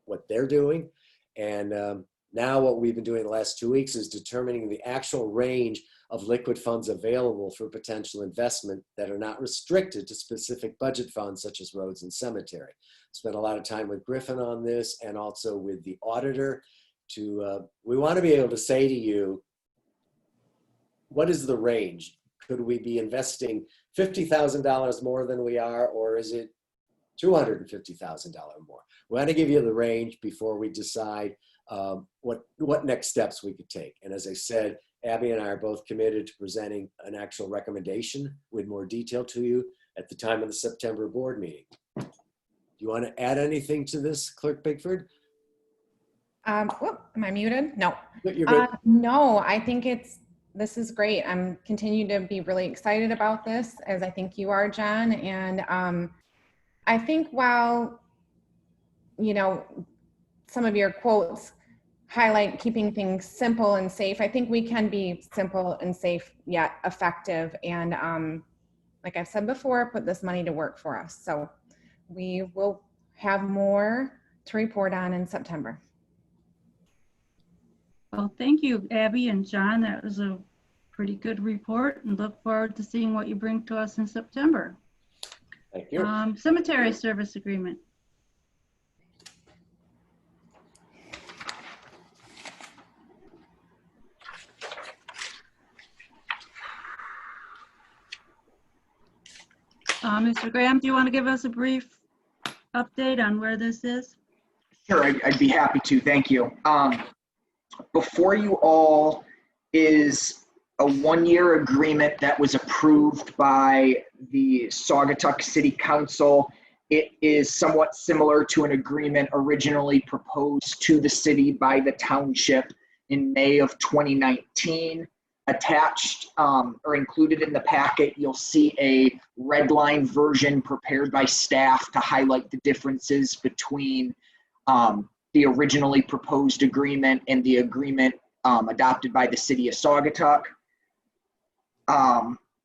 what they're doing. And now what we've been doing the last 2 weeks is determining the actual range of liquid funds available for potential investment that are not restricted to specific budget funds such as roads and cemetery. Spent a lot of time with Griffin on this and also with the auditor we want to be able to say to you, what is the range? Could we be investing $50,000 more than we are, or is it $250,000 more? We want to give you the range before we decide what next steps we could take. And as I said, Abby and I are both committed to presenting an actual recommendation with more detail to you at the time of the September board meeting. Do you want to add anything to this, Clerk Bigford? Am I muted? No. You're good. No, I think this is great. I'm continue to be really excited about this, as I think you are, John. And I think while, some of your quotes highlight keeping things simple and safe, I think we can be simple and safe yet effective. And like I've said before, put this money to work for us. So we will have more to report on in September. Well, thank you, Abby and John. That was a pretty good report, and look forward to seeing what you bring to us in September. Thank you. Cemetery service agreement. Mr. Graham, do you want to give us a brief update on where this is? Sure, I'd be happy to. Thank you. Before you all is a one-year agreement that was approved by the Saugatuck City Council. It is somewhat similar to an agreement originally proposed to the city by the township in May of 2019. Attached or included in the packet, you'll see a red line version prepared by staff to highlight the differences between the originally proposed agreement and the agreement adopted by the city of Saugatuck.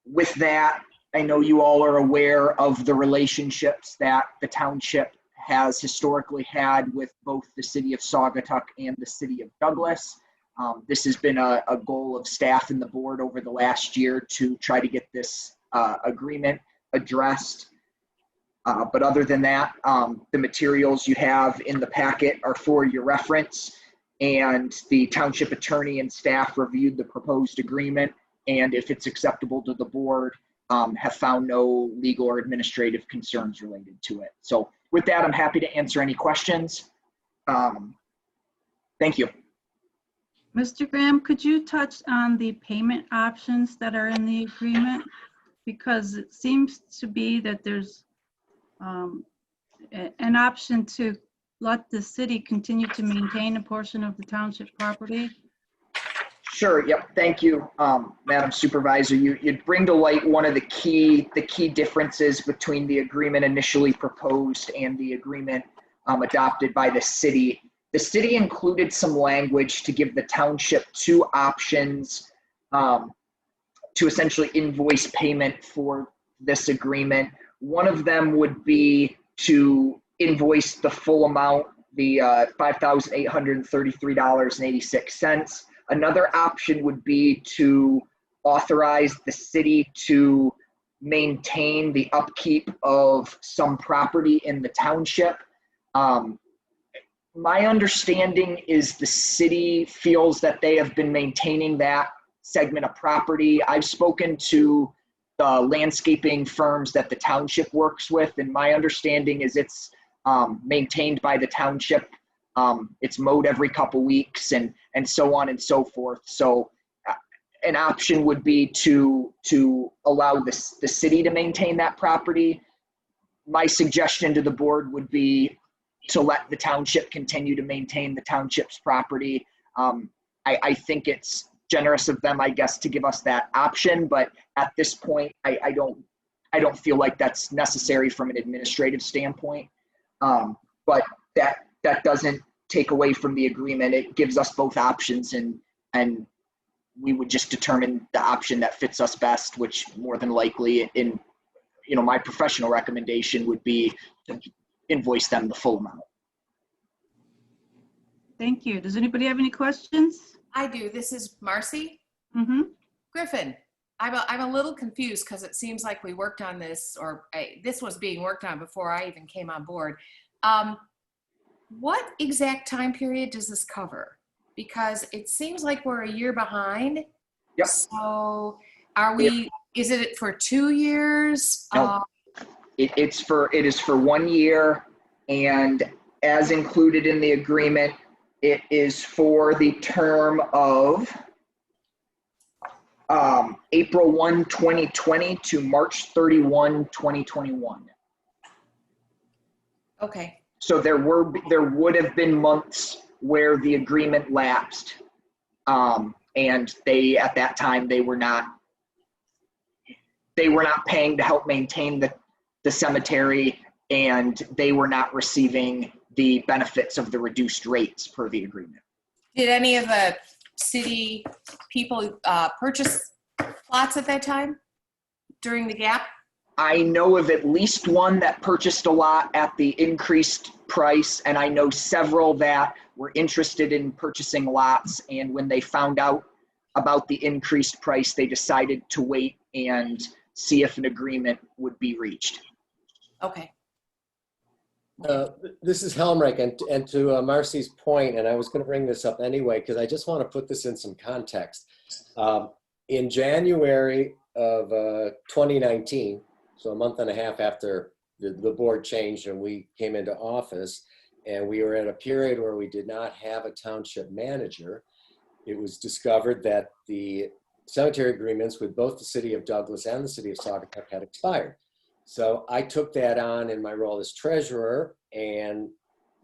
With that, I know you all are aware of the relationships that the township has historically had with both the city of Saugatuck and the city of Douglas. This has been a goal of staff and the board over the last year to try to get this agreement addressed. But other than that, the materials you have in the packet are for your reference, and the township attorney and staff reviewed the proposed agreement, and if it's acceptable to the board, have found no legal or administrative concerns related to it. So with that, I'm happy to answer any questions. Thank you. Mr. Graham, could you touch on the payment options that are in the agreement? Because it seems to be that there's an option to let the city continue to maintain a portion of the township property. Sure. Yep. Thank you, Madam Supervisor. You bring to light one of the key differences between the agreement initially proposed and the agreement adopted by the city. The city included some language to give the township two options to essentially invoice payment for this agreement. One of them would be to invoice the full amount, the $5,833.86. Another option would be to authorize the city to maintain the upkeep of some property in the township. My understanding is the city feels that they have been maintaining that segment of property. I've spoken to the landscaping firms that the township works with, and my understanding is it's maintained by the township. It's mowed every couple weeks and so on and so forth. So an option would be to allow the city to maintain that property. My suggestion to the board would be to let the township continue to maintain the township's property. I think it's generous of them, I guess, to give us that option, but at this point, I don't feel like that's necessary from an administrative standpoint. But that doesn't take away from the agreement. It gives us both options, and we would just determine the option that fits us best, which more than likely in my professional recommendation would be to invoice them the full amount. Thank you. Does anybody have any questions? I do. This is Marcy. Mm-hmm. Griffin, I'm a little confused because it seems like we worked on this, or this was being worked on before I even came on board. What exact time period does this cover? Because it seems like we're a year behind. Yep. So are we, is it for 2 years? No. It is for 1 year, and as included in the agreement, it is for the term of April 1, 2020 to March 31, 2021. Okay. So there would have been months where the agreement lapsed, and they, at that time, they were not paying to help maintain the cemetery, and they were not receiving the benefits of the reduced rates per the agreement. Did any of the city people purchase plots at that time during the gap? I know of at least one that purchased a lot at the increased price, and I know several that were interested in purchasing lots, and when they found out about the increased price, they decided to wait and see if an agreement would be reached. Okay. This is Helmrich, and to Marcy's point, and I was going to bring this up anyway, because I just want to put this in some context. In January of 2019, so a month and a half after the board changed and we came into office, and we were at a period where we did not have a township manager, it was discovered that the cemetery agreements with both the city of Douglas and the city of Saugatuck had expired. So I took that on in my role as treasurer, and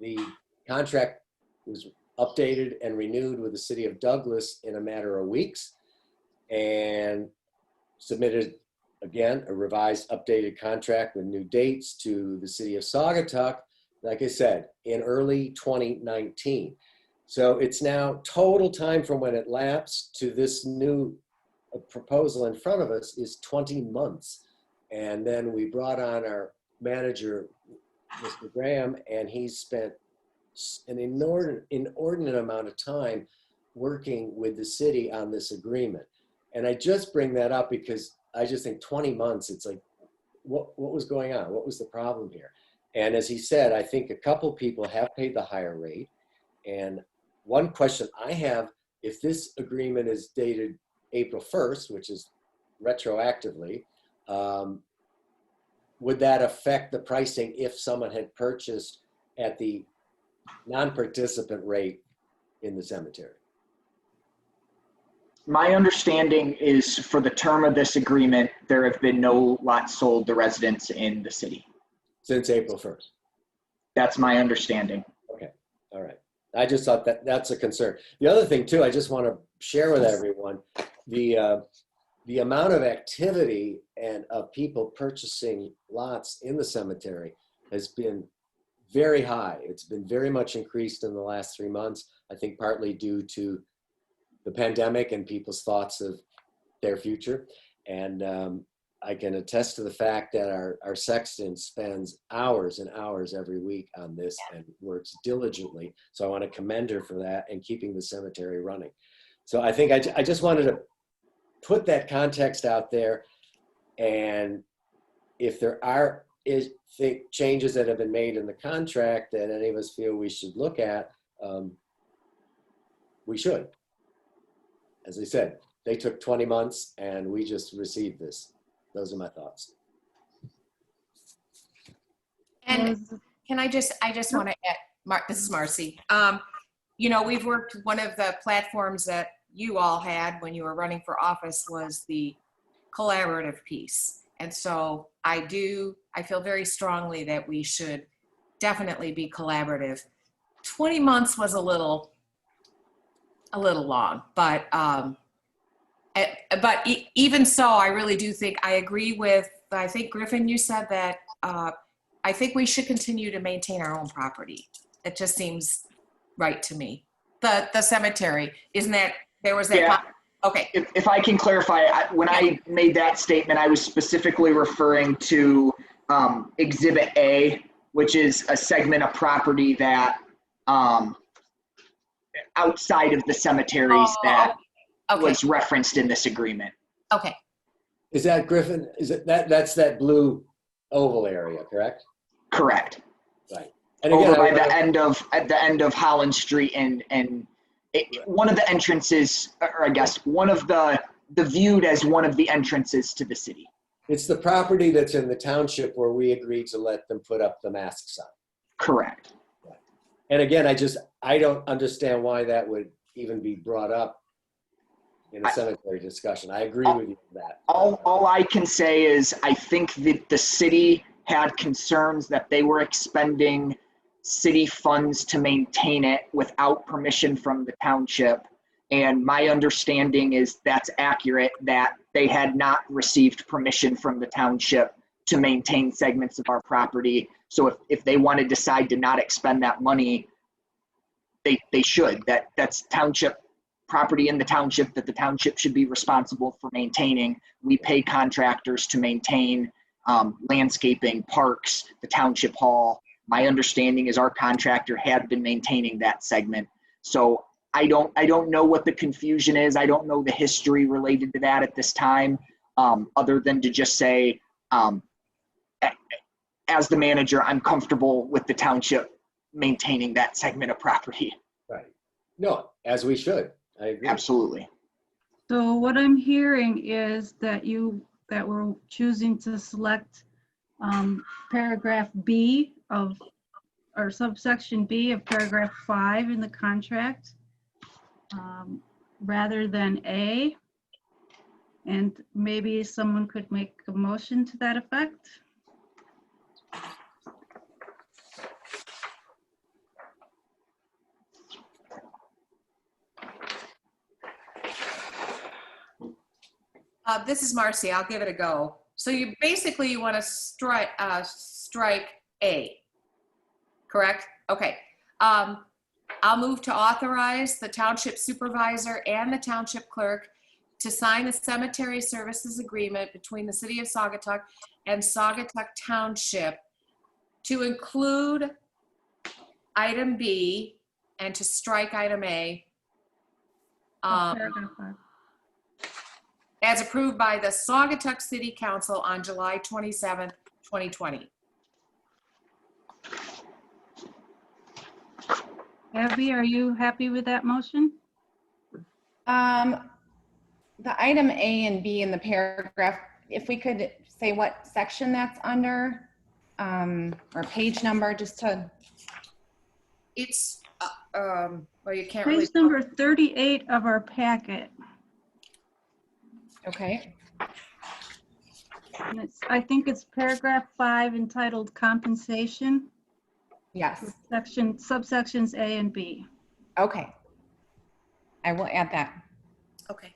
the contract was updated and renewed with the city of Douglas in a matter of weeks, and submitted again a revised updated contract with new dates to the city of Saugatuck, like I said, in early 2019. So it's now total time from when it lapsed to this new proposal in front of us is 20 months. And then we brought on our manager, Mr. Graham, and he's spent an inordinate amount of time working with the city on this agreement. And I just bring that up because I just think 20 months, it's like, what was going on? What was the problem here? And as he said, I think a couple people have paid the higher rate. And one question I have, if this agreement is dated April 1st, which is retroactively, would that affect the pricing if someone had purchased at the non-participant rate in the cemetery? My understanding is for the term of this agreement, there have been no lots sold to residents in the city. Since April 1st? That's my understanding. Okay, all right. I just thought that's a concern. The other thing too, I just want to share with everyone, the amount of activity and of people purchasing lots in the cemetery has been very high. It's been very much increased in the last 3 months, I think partly due to the pandemic and people's thoughts of their future. And I can attest to the fact that our sexton spends hours and hours every week on this and works diligently. So I want to commend her for that and keeping the cemetery running. So I think I just wanted to put that context out there. And if there are changes that have been made in the contract that any of us feel we should look at, we should. As I said, they took 20 months and we just received this. Those are my thoughts. And can I just want to add, this is Marcy. You know, we've worked, one of the platforms that you all had when you were running for office was the collaborative piece. And so I feel very strongly that we should definitely be collaborative. 20 months was a little long, but even so, I really do think, I agree with, I think Griffin, you said that, I think we should continue to maintain our own property. It just seems right to me. The cemetery, isn't that, there was that? Yeah. Okay. If I can clarify, when I made that statement, I was specifically referring to Exhibit A, which is a segment of property that outside of the cemeteries that was referenced in this agreement. Okay. Is that Griffin? Is it that's that blue oval area, correct? Correct. Right. And again, over by at the end of Holland Street and one of the entrances, or I guess one of the viewed as one of the entrances to the city. It's the property that's in the township where we agreed to let them put up the mask sign. Correct. Right. And again, I don't understand why that would even be brought up in a cemetery discussion. I agree with you on that. All I can say is I think that the city had concerns that they were expending city funds to maintain it without permission from the township. And my understanding is that's accurate, that they had not received permission from the township to maintain segments of our property. So if they want to decide to not expend that money, they should. That's township property in the township that the township should be responsible for maintaining. We pay contractors to maintain landscaping, parks, the township hall. My understanding is our contractor had been maintaining that segment. So I don't know what the confusion is. I don't know the history related to that at this time, other than to just say, as the manager, I'm comfortable with the township maintaining that segment of property. Right. No, as we should. I agree. Absolutely. So what I'm hearing is that we're choosing to select paragraph B of, or subsection B of paragraph 5 in the contract rather than A. And maybe someone could make a motion to that effect. This is Marcy. I'll give it a go. So you basically want to strike A, correct? Okay. I'll move to authorize the township supervisor and the township clerk to sign the cemetery services agreement between the city of Saugatuck and Saugatuck Township to include item B and to strike item A. Paragraph 5. As approved by the Saugatuck City Council on July 27th, 2020. Abby, are you happy with that motion? The item A and B in the paragraph, if we could say what section that's under, or page number, just to. It's, well, you can't really. Page number 38 of our packet. Okay. And I think it's paragraph 5 entitled compensation. Yes. Subsections A and B. Okay. I will add that. Okay.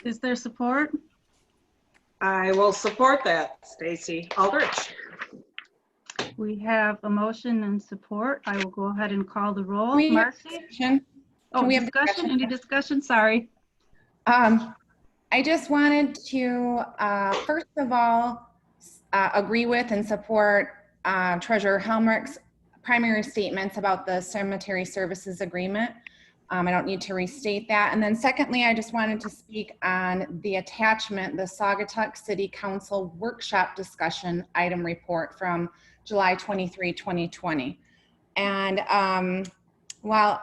Is there support? I will support that, Stacy Aldrich. We have a motion and support. I will go ahead and call the roll. We have Marcy? discussion? Oh, Can we have discussion? discussion? Any discussion? Sorry. I just wanted to, first of all, agree with and support Treasurer Helmrich's primary statements about the cemetery services agreement. I don't need to restate that. And then secondly, I just wanted to speak on the attachment, the Saugatuck City Council workshop discussion item report from July 23, 2020. And while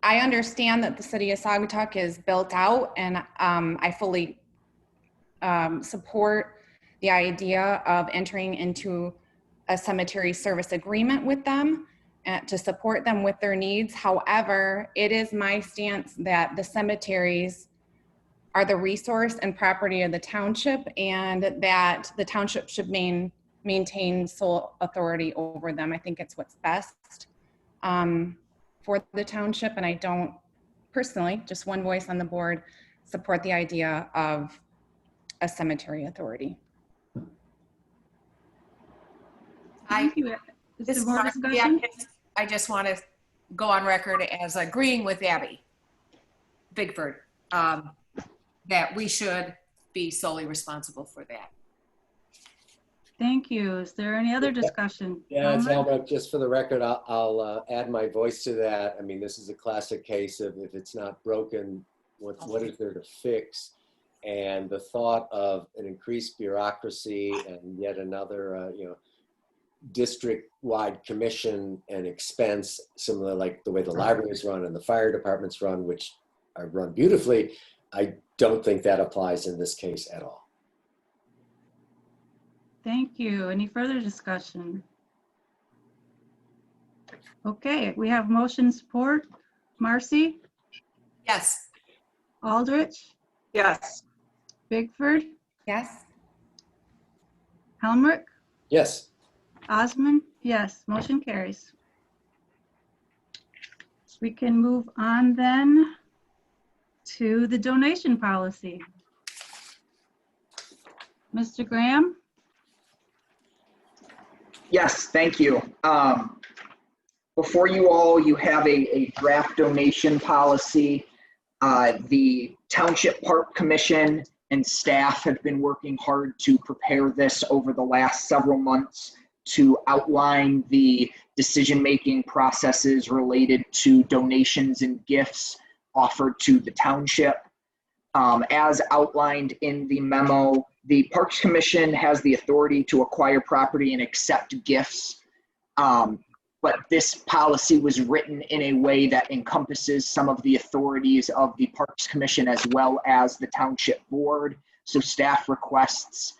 I understand that the city of Saugatuck is built out, and I fully support the idea of entering into a cemetery service agreement with them to support them with their needs. However, it is my stance that the cemeteries are the resource and property of the township, and that the township should maintain sole authority over them. I think it's what's best for the township, and I don't personally, just one voice on the board, support the idea of a cemetery authority. Thank you. Is This there more is Marcy. discussion? I just want to go on record as agreeing with Abby Bigford, that we should be solely responsible for that. Thank you. Is there any other discussion? Yeah, it's Helmut? Helmut. Just for the record, I'll add my voice to that. I mean, this is a classic case of if it's not broken, what is there to fix? And the thought of an increased bureaucracy and yet another, district-wide commission and expense, similar like the way the libraries run and the fire departments run, which are run beautifully, I don't think that applies in this case at all. Thank you. Any further discussion? Okay, we have motion support. Marcy, Yes. Aldrich, Yes. Bigford, Yes. Helmut, Yes. Osmond, yes, motion carries. We can move on then to the donation policy. Mr. Graham? Yes, thank you. Before you all, you have a draft donation policy. The Township Park Commission and staff have been working hard to prepare this over the last several months to outline the decision-making processes related to donations and gifts offered to the township. As outlined in the memo, the Parks Commission has the authority to acquire property and accept gifts. But this policy was written in a way that encompasses some of the authorities of the Parks Commission as well as the Township Board. So staff requests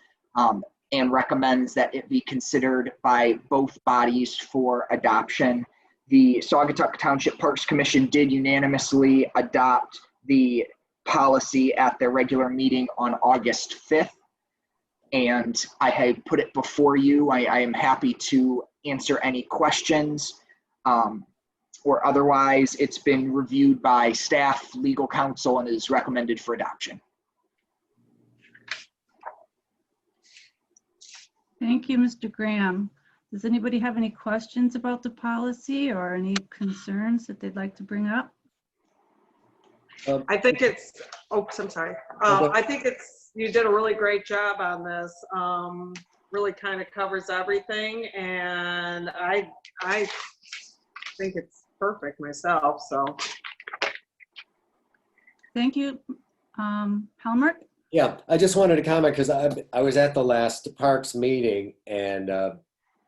and recommends that it be considered by both bodies for adoption. The Saugatuck Township Parks Commission did unanimously adopt the policy at their regular meeting on August 5th. And I have put it before you. I am happy to answer any questions or otherwise. It's been reviewed by staff, legal counsel, and is recommended for adoption. Thank you, Mr. Graham. Does anybody have any questions about the policy or any concerns that they'd like to bring up? I think it's, I'm sorry. I think you did a really great job on this. Really kind of covers everything, and I think it's perfect myself, so. Thank you. Helmut? Yeah, I just wanted to comment because I was at the last Parks meeting, and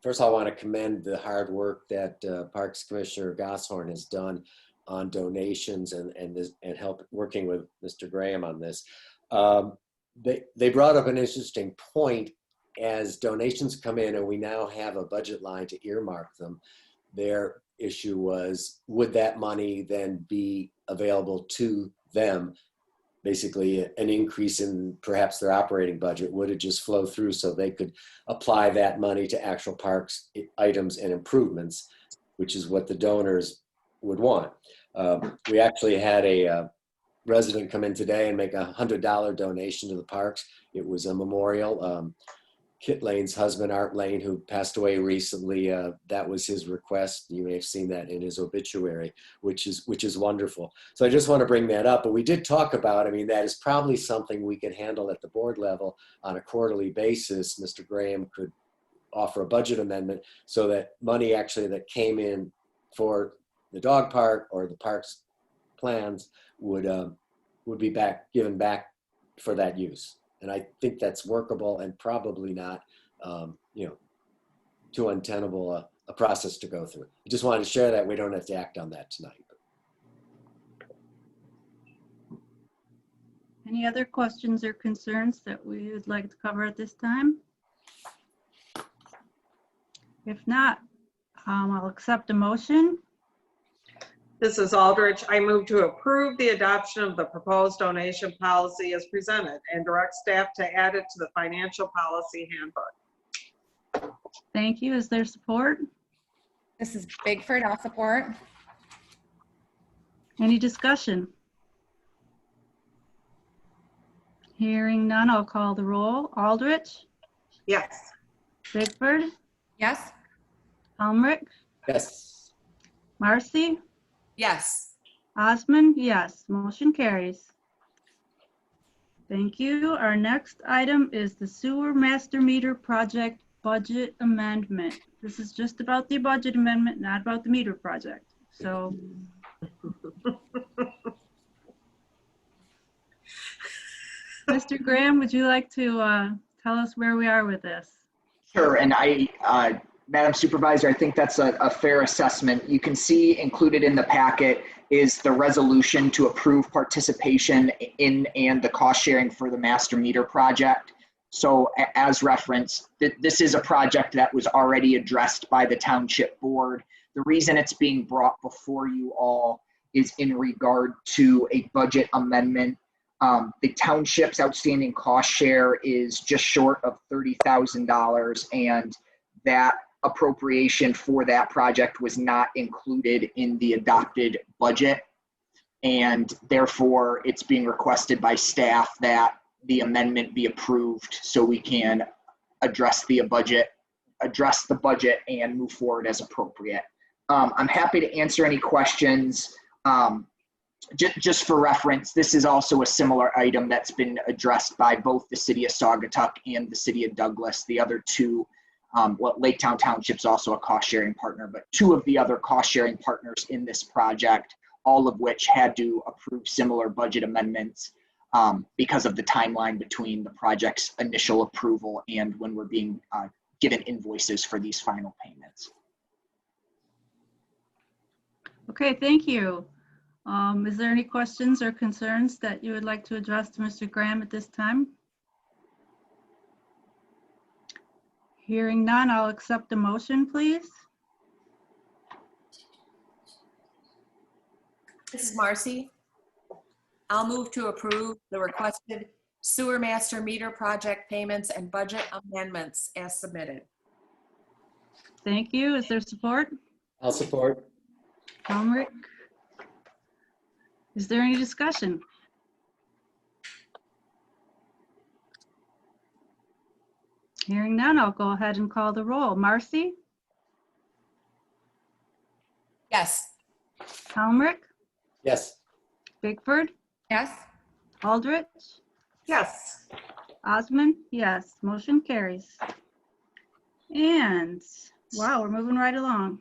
first I want to commend the hard work that Parks Commissioner Gosshorn has done on donations and help working with Mr. Graham on this. They brought up an interesting point. As donations come in and we now have a budget line to earmark them, their issue was, would that money then be available to them? Basically an increase in perhaps their operating budget, would it just flow through so they could apply that money to actual parks items and improvements, which is what the donors would want. We actually had a resident come in today and make $100 donation to the parks. It was a memorial. Kit Lane's husband, Art Lane, who passed away recently, that was his request. You may have seen that in his obituary, which is wonderful. So I just want to bring that up. But we did talk about, I mean, that is probably something we can handle at the board level on a quarterly basis. Mr. Graham could offer a budget amendment so that money actually that came in for the dog park or the park's plans would be given back for that use. And I think that's workable and probably not, too untenable a process to go through. I just wanted to share that. We don't have to act on that tonight. Any other questions or concerns that we would like to cover at this time? If not, I'll accept a motion. This is Aldrich. I move to approve the adoption of the proposed donation policy as presented and direct staff to add it to the financial policy handbook. Thank you. Is there support? This is Bigford. I'll support. Any discussion? Hearing none, I'll call the roll. Aldrich, Yes. Bigford, Yes. Helmrich, Yes. Marcy, Yes. Osmond, yes. Motion carries. Thank you. Our next item is the sewer master meter project budget amendment. This is just about the budget amendment, not about the meter project. So Mr. Graham, would you like to tell us where we are with this? Sure, and Madam Supervisor, I think that's a fair assessment. You can see included in the packet is the resolution to approve participation in and the cost sharing for the master meter project. So as referenced, this is a project that was already addressed by the township board. The reason it's being brought before you all is in regard to a budget amendment. The township's outstanding cost share is just short of $30,000, and that appropriation for that project was not included in the adopted budget. And therefore, it's being requested by staff that the amendment be approved so we can address the budget and move forward as appropriate. I'm happy to answer any questions. Just for reference, this is also a similar item that's been addressed by both the city of Saugatuck and the city of Douglas. The other two, Laketown Township's also a cost sharing partner, but two of the other cost sharing partners in this project, all of which had to approve similar budget amendments because of the timeline between the project's initial approval and when we're being given invoices for these final payments. Okay, thank you. Is there any questions or concerns that you would like to address to Mr. Graham at this time? Hearing none, I'll accept a motion, please. This is Marcy. I'll move to approve the requested sewer master meter project payments and budget amendments as submitted. Thank you. Is there support? I'll support. Helmrich? Is there any discussion? Hearing none, I'll go ahead and call the roll. Marcy? Yes. Helmrich? Yes. Bigford? Yes. Aldrich? Yes. Osmond? Yes. Motion carries. And wow, we're moving right along.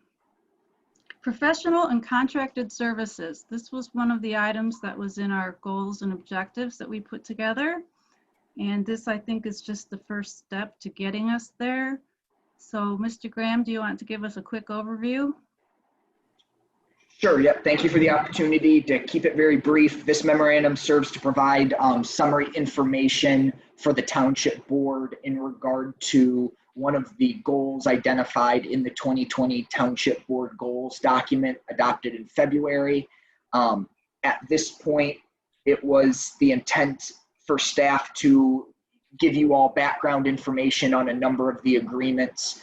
Professional and contracted services. This was one of the items that was in our goals and objectives that we put together. And this, I think, is just the first step to getting us there. So, Mr. Graham, do you want to give us a quick overview? Sure, yep. Thank you for the opportunity. To keep it very brief, this memorandum serves to provide summary information for the township board in regard to one of the goals identified in the 2020 Township Board Goals document adopted in February. At this point, it was the intent for staff to give you all background information on a number of the agreements,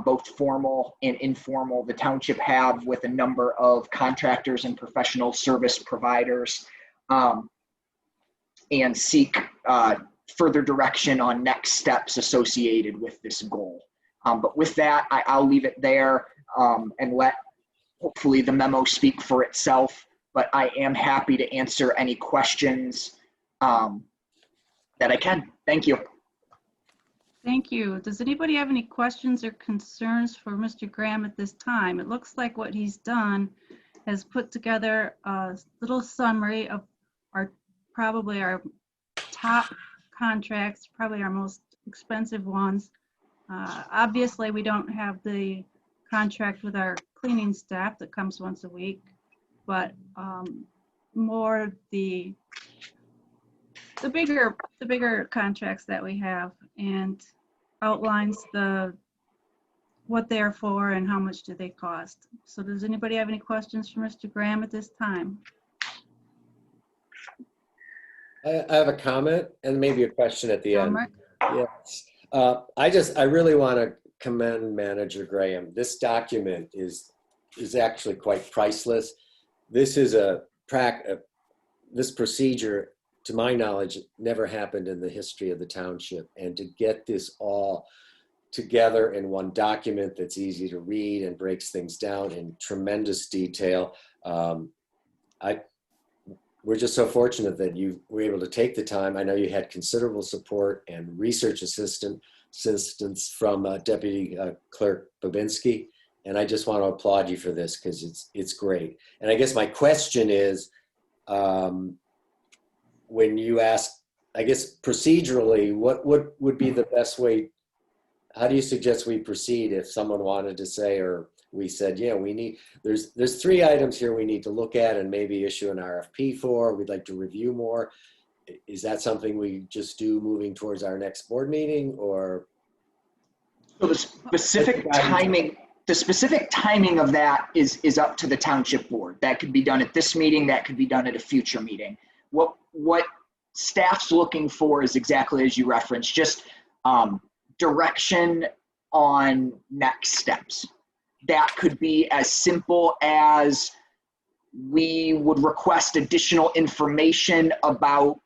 both formal and informal, the township have with a number of contractors and professional service providers, and seek further direction on next steps associated with this goal. But with that, I'll leave it there and let hopefully the memo speak for itself. But I am happy to answer any questions that I can. Thank you. Thank you. Does anybody have any questions or concerns for Mr. Graham at this time? It looks like what he's done has put together a little summary of probably our top contracts, probably our most expensive ones. Obviously, we don't have the contract with our cleaning staff that comes once a week, but more the the bigger contracts that we have, and outlines what they're for and how much do they cost. So does anybody have any questions for Mr. Graham at this time? I have a comment and maybe a question at the end. Elmer? Yes. I really want to commend Manager Graham. This document is actually quite priceless. This is this procedure, to my knowledge, never happened in the history of the township. And to get this all together in one document that's easy to read and breaks things down in tremendous detail. We're just so fortunate that you were able to take the time. I know you had considerable support and research assistance from Deputy Clerk Babinski. And I just want to applaud you for this because it's great. And I guess my question is, when you ask, I guess procedurally, what would be the best way? How do you suggest we proceed if someone wanted to say, or we said, yeah, there's 3 items here we need to look at and maybe issue an RFP for, we'd like to review more. Is that something we just do moving towards our next board meeting, or? So the specific timing of that is up to the township board. That could be done at this meeting, that could be done at a future meeting. What staff's looking for is exactly as you referenced, just direction on next steps. That could be as simple as we would request additional information about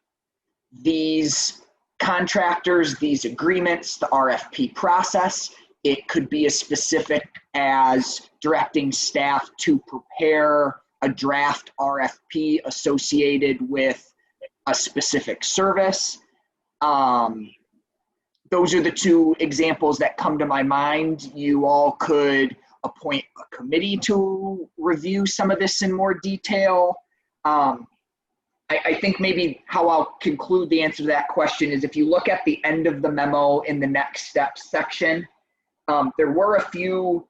these contractors, these agreements, the RFP process. It could be as specific as directing staff to prepare a draft RFP associated with a specific service. Those are the 2 examples that come to my mind. You all could appoint a committee to review some of this in more detail. I think maybe how I'll conclude the answer to that question is if you look at the end of the memo in the next steps section, there were a few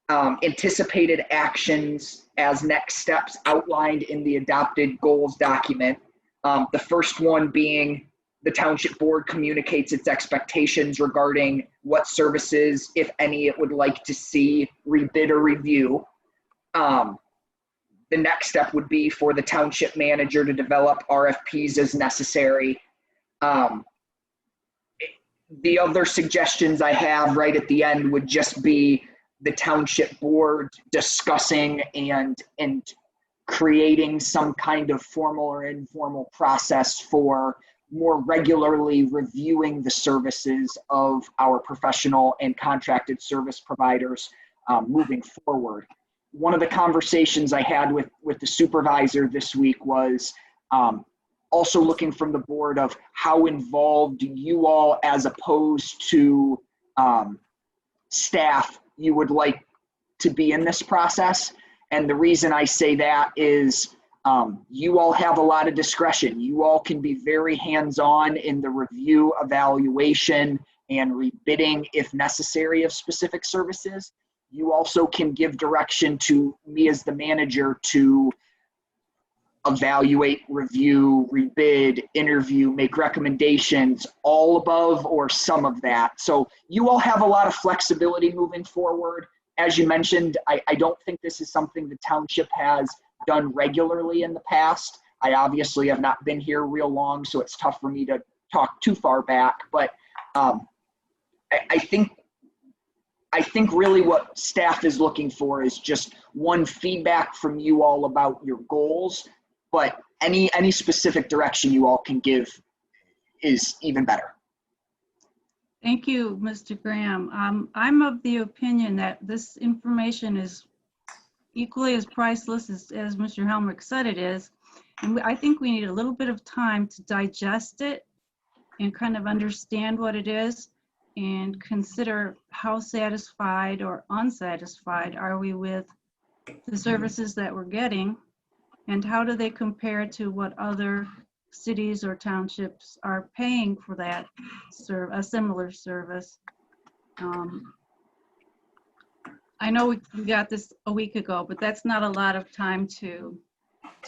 anticipated actions as next steps outlined in the adopted goals document. The first one being the township board communicates its expectations regarding what services, if any, it would like to see rebid or review. The next step would be for the township manager to develop RFPs as necessary. The other suggestions I have right at the end would just be the township board discussing and creating some kind of formal or informal process for more regularly reviewing the services of our professional and contracted service providers moving forward. One of the conversations I had with the supervisor this week was also looking from the board of how involved you all, as opposed to staff, you would like to be in this process. And the reason I say that is you all have a lot of discretion. You all can be very hands-on in the review, evaluation, and rebidding if necessary of specific services. You also can give direction to me as the manager to evaluate, review, rebid, interview, make recommendations, all above or some of that. So you all have a lot of flexibility moving forward. As you mentioned, I don't think this is something the township has done regularly in the past. I obviously have not been here real long, so it's tough for me to talk too far back, but I think really what staff is looking for is just one, feedback from you all about your goals, but any specific direction you all can give is even better. Thank you, Mr. Graham. I'm of the opinion that this information is equally as priceless as Mr. Helmrich said it is. And I think we need a little bit of time to digest it and kind of understand what it is and consider how satisfied or unsatisfied are we with the services that we're getting, and how do they compare to what other cities or townships are paying for that a similar service. I know we got this a week ago, but that's not a lot of time to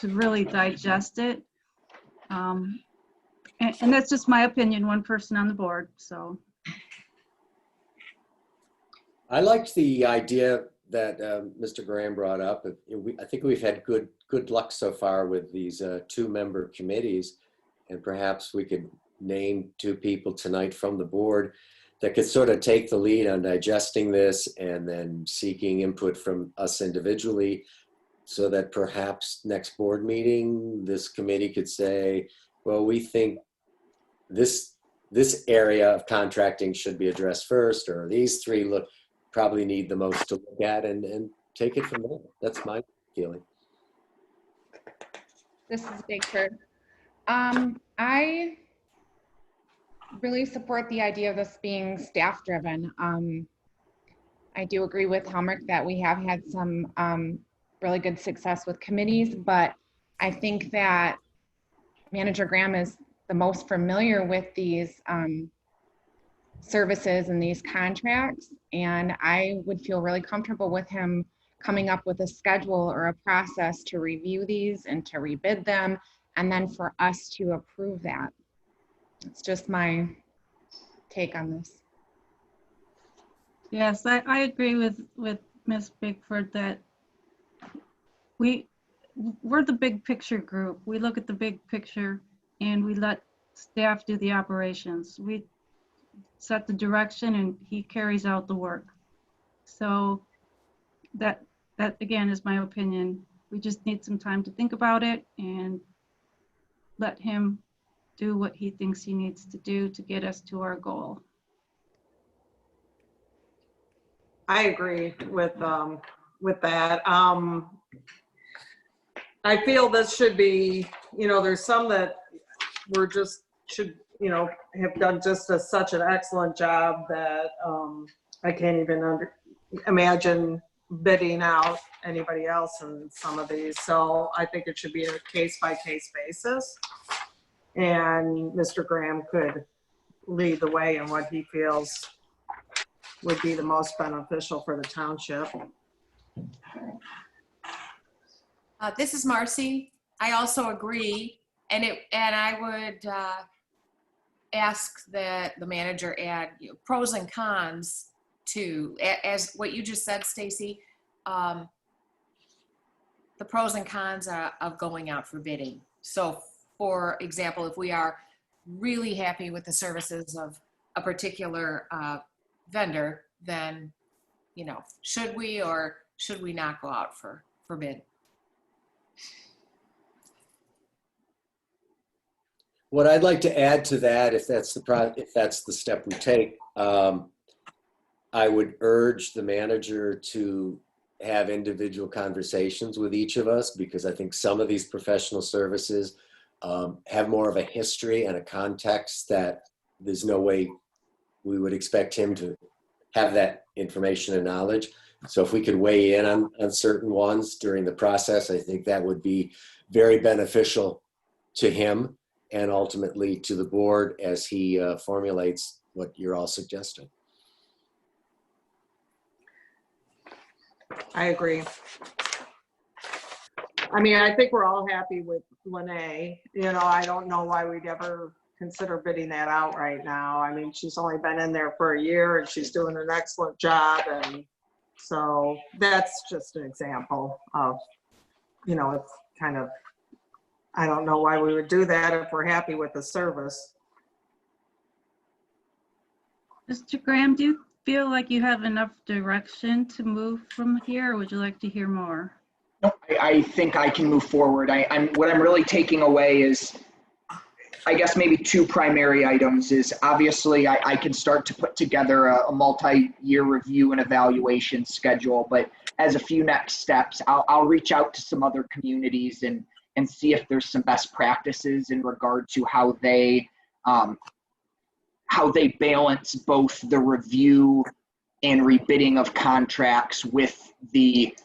really digest it. And that's just my opinion, one person on the board, so. I liked the idea that Mr. Graham brought up. I think we've had good luck so far with these 2-member committees, and perhaps we could name 2 people tonight from the board that could sort of take the lead on digesting this and then seeking input from us individually, so that perhaps next board meeting, this committee could say, well, we think this area of contracting should be addressed first, or these 3 probably need the most to look at, and take it from there. That's my feeling. This is Bigford. I really support the idea of this being staff driven. I do agree with Helmrich that we have had some really good success with committees, but I think that Manager Graham is the most familiar with these services and these contracts, and I would feel really comfortable with him coming up with a schedule or a process to review these and to rebid them, and then for us to approve that. It's just my take on this. Yes, I agree with Ms. Bigford that we're the big picture group. We look at the big picture and we let staff do the operations. We set the direction and he carries out the work. So that again is my opinion. We just need some time to think about it and let him do what he thinks he needs to do to get us to our goal. I agree with that. I feel this should be, there's some that should have done just such an excellent job that I can't even imagine bidding out anybody else in some of these. So I think it should be a case-by-case basis. And Mr. Graham could lead the way in what he feels would be the most beneficial for the township. This is Marcy. I also agree, and I would ask that the manager add pros and cons to, as what you just said, Stacy. The pros and cons of going out for bidding. So, for example, if we are really happy with the services of a particular vendor, then should we or should we not go out for bid? What I'd like to add to that, if that's the step we take, I would urge the manager to have individual conversations with each of us, because I think some of these professional services have more of a history and a context that there's no way we would expect him to have that information and knowledge. So if we could weigh in on certain ones during the process, I think that would be very beneficial to him and ultimately to the board as he formulates what you're all suggesting. I agree. I mean, I think we're all happy with Lene. I don't know why we'd ever consider bidding that out right now. I mean, she's only been in there for a year and she's doing an excellent job. And so that's just an example of, it's kind of, I don't know why we would do that if we're happy with the service. Mr. Graham, do you feel like you have enough direction to move from here, or would you like to hear more? No, I think I can move forward. What I'm really taking away is, I guess maybe 2 primary items is obviously I can start to put together a multi-year review and evaluation schedule, but as a few next steps, I'll reach out to some other communities and see if there's some best practices in regard to how they balance both the review and rebidding of contracts with the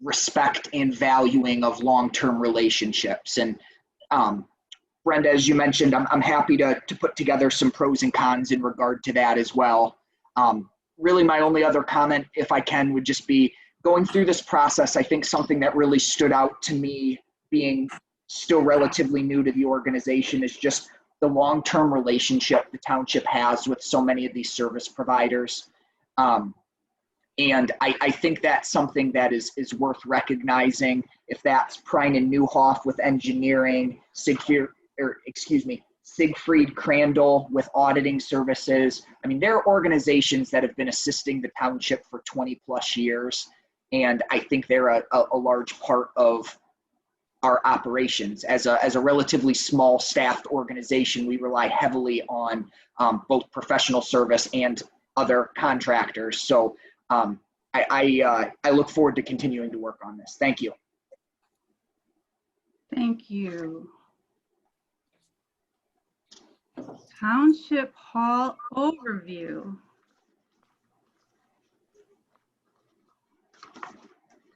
respect and valuing of long-term relationships. And Brenda, as you mentioned, I'm happy to put together some pros and cons in regard to that as well. Really, my only other comment, if I can, would just be going through this process. I think something that really stood out to me, being still relatively new to the organization, is just the long-term relationship the township has with so many of these service providers. And I think that's something that is worth recognizing. If that's Prine and Newhoff with engineering, Siegfried Crandall with auditing services. I mean, there are organizations that have been assisting the township for 20 plus years. And I think they're a large part of our operations. As a relatively small staffed organization, we rely heavily on both professional service and other contractors. So I look forward to continuing to work on this. Thank you. Thank you. Township Hall overview.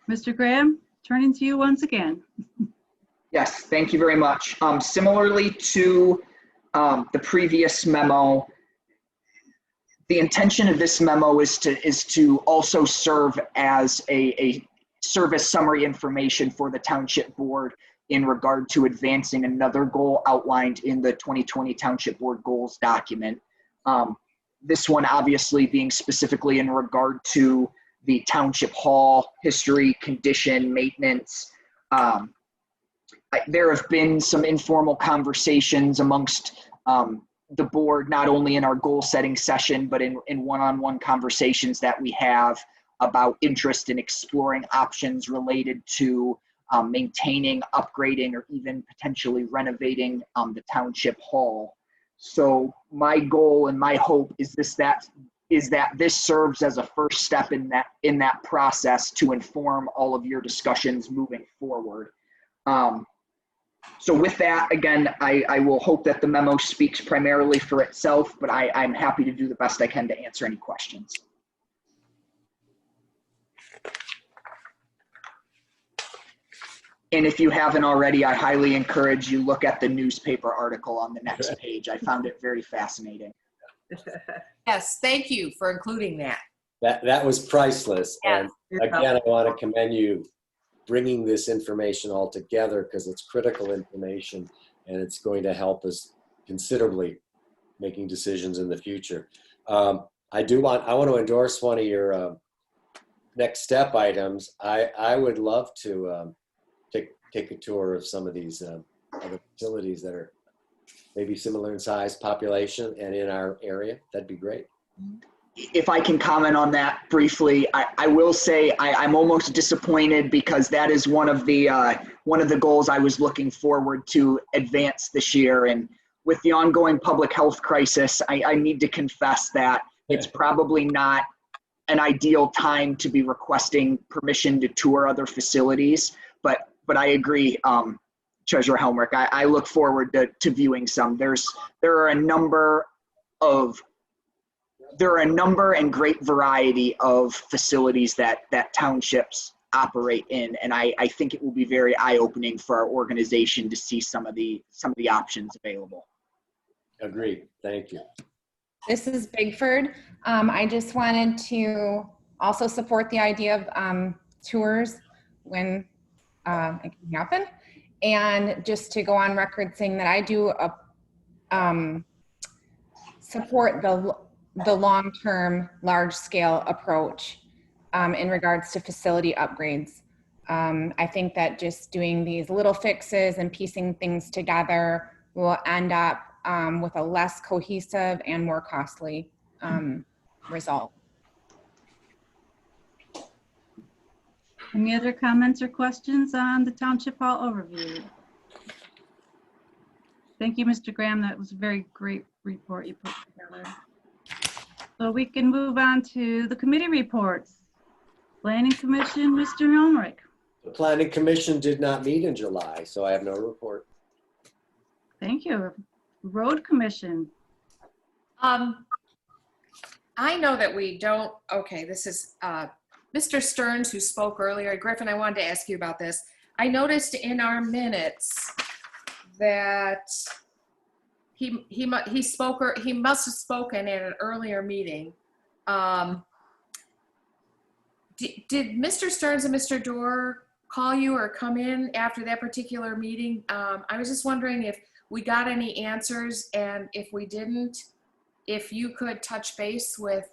Mr. Graham, turning to you once again. Yes, thank you very much. Similarly to the previous memo, the intention of this memo is to also serve as a service summary information for the township board in regard to advancing another goal outlined in the 2020 Township Board Goals document. This one obviously being specifically in regard to the Township Hall history, condition, maintenance. There have been some informal conversations amongst the board, not only in our goal setting session, but in one-on-one conversations that we have about interest in exploring options related to maintaining, upgrading, or even potentially renovating the Township Hall. So my goal and my hope is that this serves as a first step in that process to inform all of your discussions moving forward. So with that, again, I will hope that the memo speaks primarily for itself, but I'm happy to do the best I can to answer any questions. And if you haven't already, I highly encourage you look at the newspaper article on the next page. I found it very fascinating. Yes, thank you for including that. That was priceless. Yes. And again, I want to commend you bringing this information all together because it's critical information and it's going to help us considerably making decisions in the future. I want to endorse one of your next step items. I would love to take a tour of some of these other facilities that are maybe similar in size, population, and in our area. That'd be great. If I can comment on that briefly, I will say I'm almost disappointed because that is one of the goals I was looking forward to advance this year. And with the ongoing public health crisis, I need to confess that it's probably not an ideal time to be requesting permission to tour other facilities. But I agree, Treasurer Helmrich. I look forward to viewing some. There are a number and great variety of facilities that townships operate in, and I think it will be very eye-opening for our organization to see some of the options available. Agreed. Thank you. This is Bigford. I just wanted to also support the idea of tours when it can happen, and just to go on record saying that I do support the long-term, large-scale approach in regards to facility upgrades. I think that just doing these little fixes and piecing things together will end up with a less cohesive and more costly result. Any other comments or questions on the Township Hall overview? Thank you, Mr. Graham. That was a very great report you put together. So we can move on to the committee reports. Planning Commission, Mr. Helmrich. The Planning Commission did not meet in July, so I have no report. Thank you. Road Commission. I know that we don't, okay, this is Mr. Stearns who spoke earlier. Griffin, I wanted to ask you about this. I noticed in our minutes that he must have spoken at an earlier meeting. Did Mr. Stearns and Mr. Dorr call you or come in after that particular meeting? I was just wondering if we got any answers, and if we didn't, if you could touch base with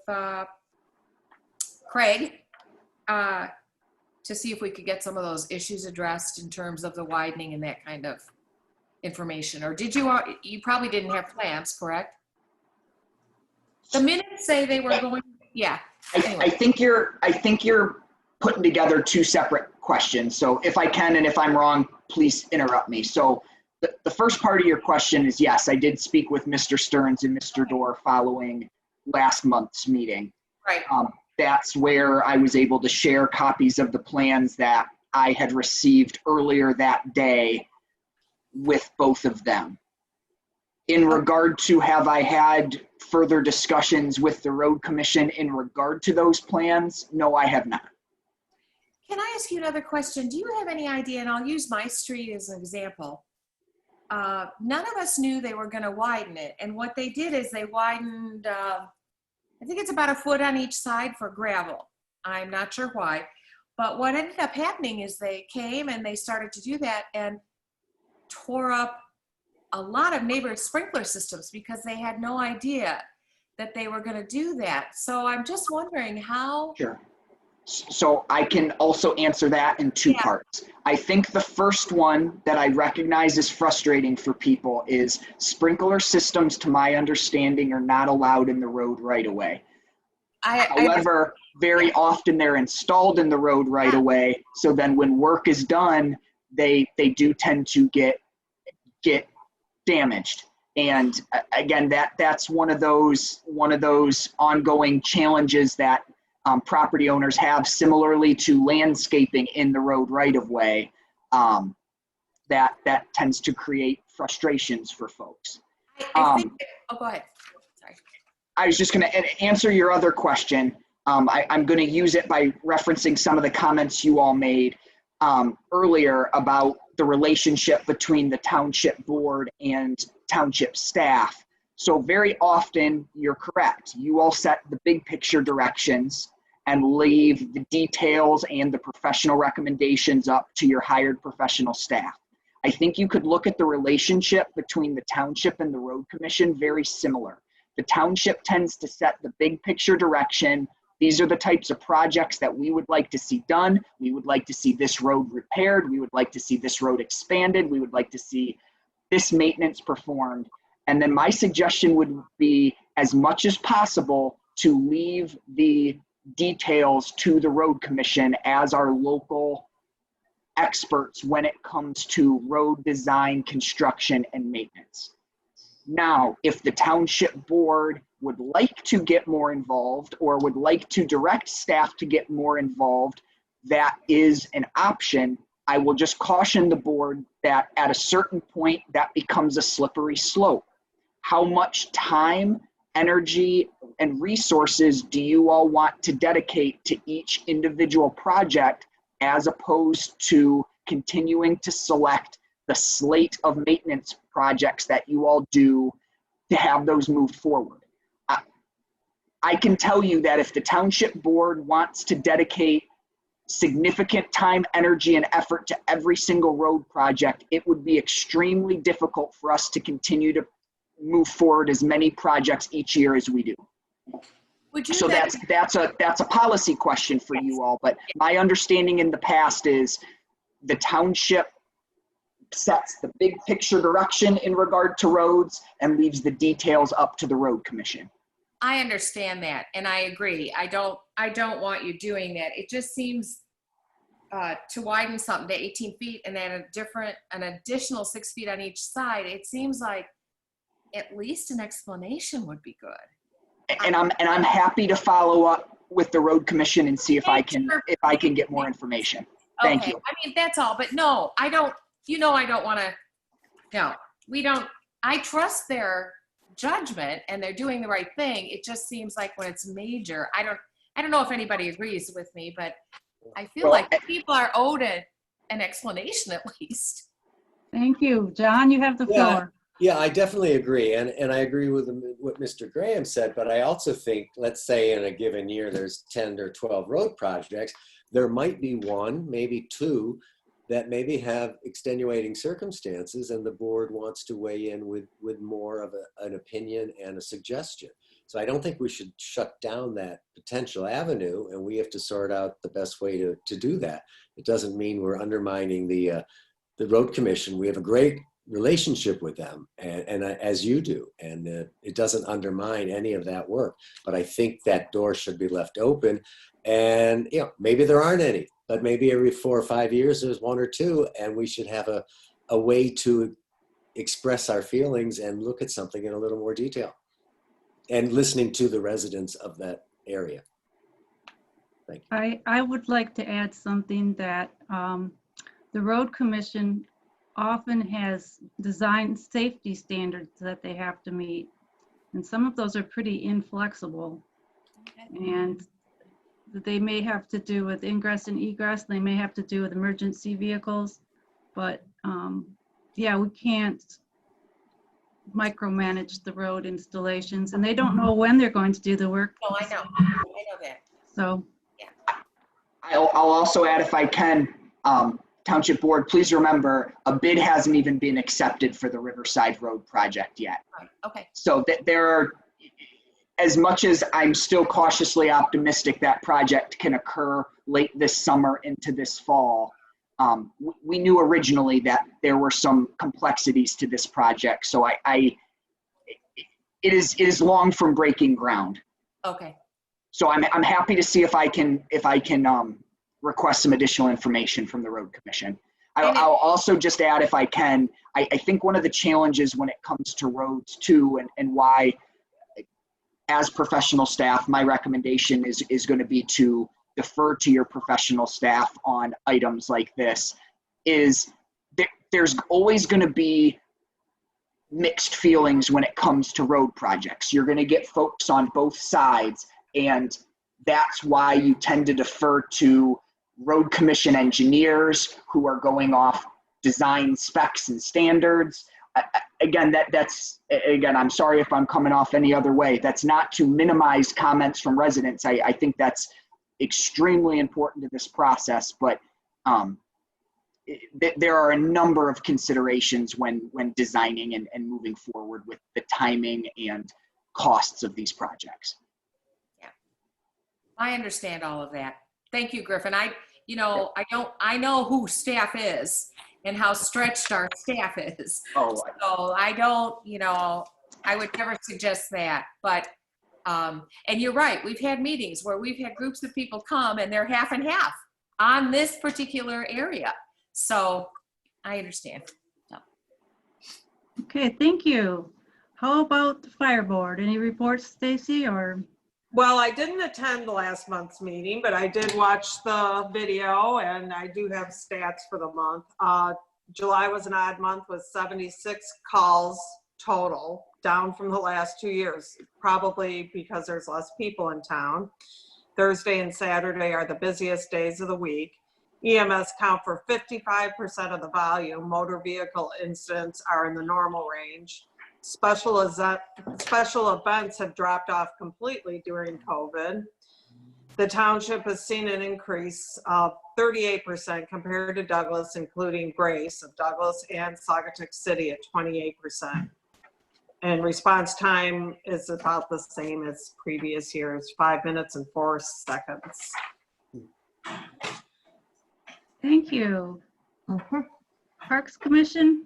Craig to see if we could get some of those issues addressed in terms of the widening and that kind of information. Or did you probably didn't have plans, correct? The minutes say they were going, yeah. Anyway. I think you're putting together two separate questions. So if I can, and if I'm wrong, please interrupt me. So the first part of your question is, yes, I did speak with Mr. Stearns and Mr. Dorr following last month's meeting. Right. That's where I was able to share copies of the plans that I had received earlier that day with both of them. In regard to, have I had further discussions with the road commission in regard to those plans? No, I have not. Can I ask you another question? Do you have any idea, and I'll use my street as an example. None of us knew they were going to widen it. And what they did is they widened, I think it's about a foot on each side for gravel. I'm not sure why. But what ended up happening is they came and they started to do that and tore up a lot of neighborhood sprinkler systems because they had no idea that they were going to do that. So I'm just wondering how. Sure. So I can also answer that in two parts. I think the first one that I recognize is frustrating for people is sprinkler systems, to my understanding, are not allowed in the road right away. However, very often they're installed in the road right away. So then when work is done, they do tend to get damaged. And again, that's one of those ongoing challenges that property owners have, similarly to landscaping in the road right of way, that tends to create frustrations for folks. I think go ahead. Sorry. I was just going to answer your other question. I'm going to use it by referencing some of the comments you all made earlier about the relationship between the township board and township staff. So very often, you're correct. You all set the big picture directions and leave the details and the professional recommendations up to your hired professional staff. I think you could look at the relationship between the township and the road commission very similar. The township tends to set the big picture direction. These are the types of projects that we would like to see done. We would like to see this road repaired. We would like to see this road expanded. We would like to see this maintenance performed. And then my suggestion would be, as much as possible, to leave the details to the road commission as our local experts when it comes to road design, construction, and maintenance. Now, if the township board would like to get more involved or would like to direct staff to get more involved, that is an option. I will just caution the board that at a certain point, that becomes a slippery slope. How much time, energy, and resources do you all want to dedicate to each individual project, as opposed to continuing to select the slate of maintenance projects that you all do to have those move forward? I can tell you that if the township board wants to dedicate significant time, energy, and effort to every single road project, it would be extremely difficult for us to continue to move forward as many projects each year as we do. So that's a policy question for you all, but my understanding in the past is the township sets the big picture direction in regard to roads and leaves the details up to the road commission. I understand that, and I agree. I don't want you doing that. It just seems to widen something to 18 feet and then an additional 6 feet on each side. It seems like at least an explanation would be good. And I'm happy to follow up with the road commission and see if I can get more information. Thank you. I mean, that's all, but no, I don't, I don't want to, no, we don't, I trust their judgment and they're doing the right thing. It just seems like when it's major, I don't know if anybody agrees with me, but I feel like people are owed an explanation at least. Thank you. John, you have the floor. Yeah, I definitely agree. And I agree with what Mr. Graham said, but I also think, let's say in a given year, there's 10 or 12 road projects. There might be one, maybe two, that maybe have extenuating circumstances and the board wants to weigh in with more of an opinion and a suggestion. So I don't think we should shut down that potential avenue, and we have to sort out the best way to do that. It doesn't mean we're undermining the road commission. We have a great relationship with them, and as you do, and it doesn't undermine any of that work. But I think that door should be left open, and maybe there aren't any, but maybe every 4 or 5 years there's 1 or 2, and we should have a way to express our feelings and look at something in a little more detail, and listening to the residents of that area. Thank you. I would like to add something that the road commission often has design safety standards that they have to meet. And some of those are pretty inflexible. And they may have to do with ingress and egress. They may have to do with emergency vehicles. But yeah, we can't micromanage the road installations. And they don't know when they're going to do the work. Oh, I know that. So. I'll also add, if I can, Township Board, please remember, a bid hasn't even been accepted for the Riverside Road project yet. Right. Okay. So there are, as much as I'm still cautiously optimistic that project can occur late this summer into this fall, we knew originally that there were some complexities to this project. So it is long from breaking ground. Okay. So I'm happy to see if I can request some additional information from the road commission. I'll also just add, if I can, I think one of the challenges when it comes to roads too, and why, as professional staff, my recommendation is going to be to defer to your professional staff on items like this, is there's always going to be mixed feelings when it comes to road projects. You're going to get folks on both sides, and that's why you tend to defer to road commission engineers who are going off design specs and standards. Again, I'm sorry if I'm coming off any other way. That's not to minimize comments from residents. I think that's extremely important to this process, but there are a number of considerations when designing and moving forward with the timing and costs of these projects. Yeah, I understand all of that. Thank you, Griffin. I know who staff is and how stretched our staff is. Oh, so I don't, I would never suggest that. But, and you're right, we've had meetings where we've had groups of people come and they're half and half on this particular area. So I understand. So. Okay, thank you. How about the fire board? Any reports, Stacy, or? Well, I didn't attend last month's meeting, but I did watch the video, and I do have stats for the month. July was an odd month with 76 calls total, down from the last 2 years, probably because there's less people in town. Thursday and Saturday are the busiest days of the week. EMS count for 55% of the volume. Motor vehicle incidents are in the normal range. Special events have dropped off completely during COVID. The township has seen an increase of 38% compared to Douglas, including Grace of Douglas and Saugatuck City at 28%. And response time is about the same as previous years, 5 minutes and 4 seconds. Thank you. Parks Commission?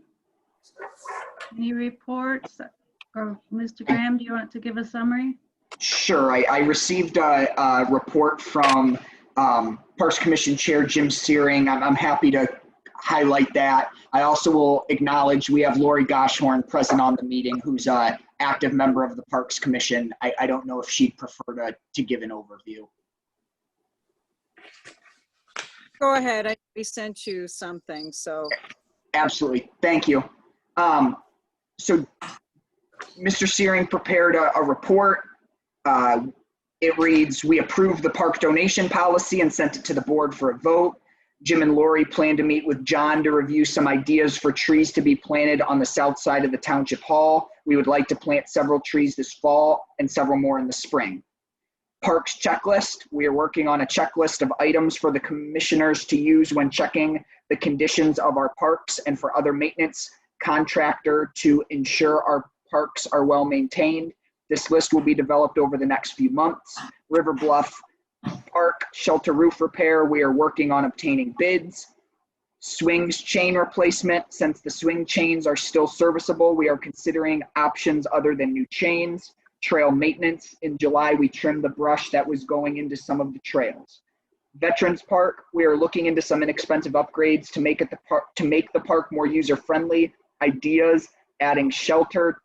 Any reports? Or Mr. Graham, do you want to give a summary? Sure. I received a report from Parks Commission Chair Jim Searing. I'm happy to highlight that. I also will acknowledge we have Lori Goshorn present on the meeting, who's an active member of the Parks Commission. I don't know if she'd prefer to give an overview. Go ahead. I sent you something, so. Absolutely. Thank you. So Mr. Searing prepared a report. It reads, we approved the park donation policy and sent it to the board for a vote. Jim and Lori plan to meet with John to review some ideas for trees to be planted on the south side of the township hall. We would like to plant several trees this fall and several more in the spring. Parks checklist. We are working on a checklist of items for the commissioners to use when checking the conditions of our parks and for other maintenance contractor to ensure our parks are well maintained. This list will be developed over the next few months. River Bluff Park shelter roof repair, we are working on obtaining bids. Swings chain replacement, since the swing chains are still serviceable, we are considering options other than new chains. Trail maintenance, in July we trimmed the brush that was going into some of the trails. Veterans Park, we are looking into some inexpensive upgrades to make the park more user-friendly. Ideas, adding shelter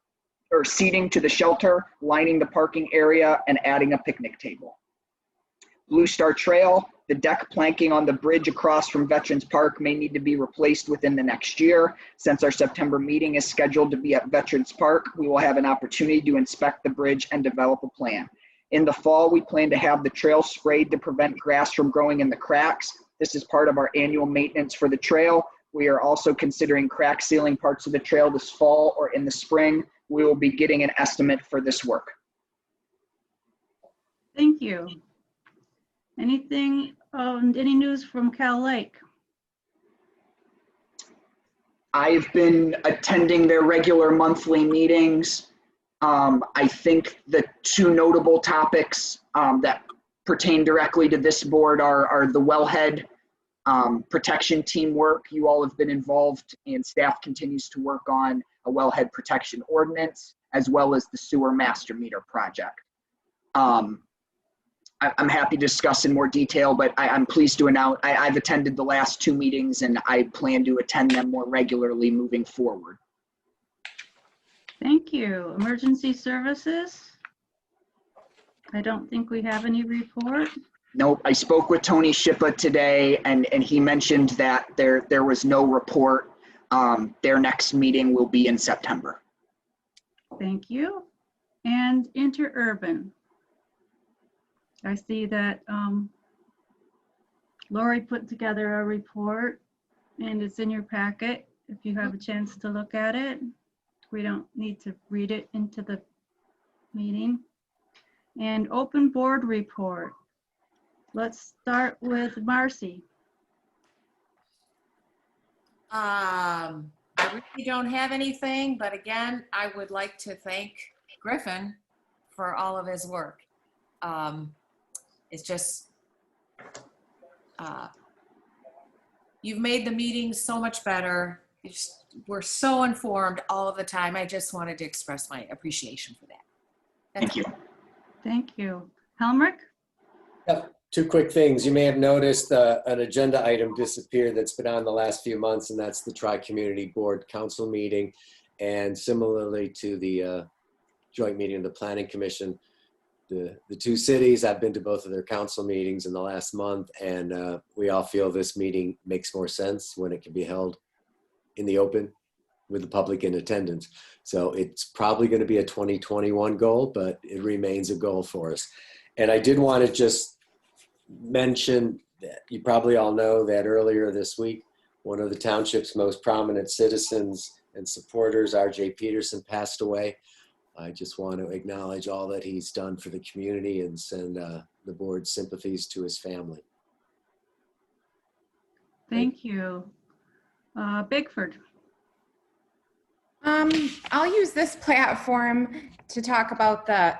or seating to the shelter, lining the parking area, and adding a picnic table. Blue Star Trail, the deck planking on the bridge across from Veterans Park may need to be replaced within the next year. Since our September meeting is scheduled to be at Veterans Park, we will have an opportunity to inspect the bridge and develop a plan. In the fall, we plan to have the trail sprayed to prevent grass from growing in the cracks. This is part of our annual maintenance for the trail. We are also considering crack sealing parts of the trail this fall or in the spring. We will be getting an estimate for this work. Thank you. Anything, any news from Cal Lake? I've been attending their regular monthly meetings. I think the two notable topics that pertain directly to this board are the wellhead protection team work. You all have been involved, and staff continues to work on a wellhead protection ordinance, as well as the sewer master meter project. I'm happy to discuss in more detail, but I'm pleased to announce I've attended the last two meetings and I plan to attend them more regularly moving forward. Thank you. Emergency services? I don't think we have any report. Nope, I spoke with Tony Shippa today and he mentioned that there was no report. Their next meeting will be in September. Thank you. And interurban. I see that Lori put together a report and it's in your packet if you have a chance to look at it. We don't need to read it into the meeting. And open board report. Let's start with Marcy. I really don't have anything, but again, I would like to thank Griffin for all of his work. It's just, you've made the meetings so much better. We're so informed all of the time. I just wanted to express my appreciation for that. Thank you. Thank you. Helmrich? Yep. Two quick things. You may have noticed an agenda item disappear that's been on the last few months, and that's the Tri-Community Board Council meeting. And similarly to the joint meeting of the Planning Commission, the two cities, I've been to both of their council meetings in the last month, and we all feel this meeting makes more sense when it can be held in the open with the public in attendance. So it's probably going to be a 2021 goal, but it remains a goal for us. And I did want to just mention that you probably all know that earlier this week, one of the township's most prominent citizens and supporters, R.J. Peterson, passed away. I just want to acknowledge all that he's done for the community and send the board's sympathies to his family. Thank you. Bigford. I'll use this platform to talk about the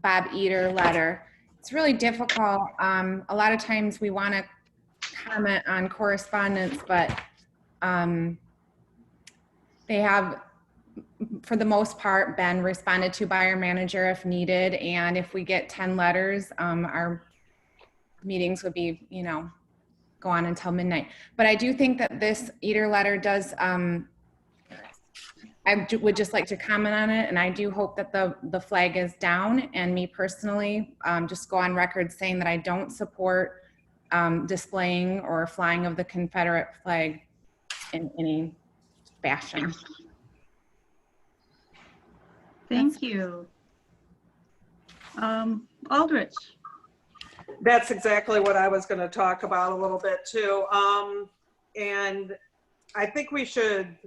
Bob Eder letter. It's really difficult. A lot of times we want to comment on correspondence, but they have, for the most part, been responded to by our manager if needed. And if we get 10 letters, our meetings would be, go on until midnight. But I do think that this Eder letter does, I would just like to comment on it, and I do hope that the flag is down. And me personally, just go on record saying that I don't support displaying or flying of the Confederate flag in any fashion. Thank you. Aldrich. That's exactly what I was going to talk about a little bit too. And I think we should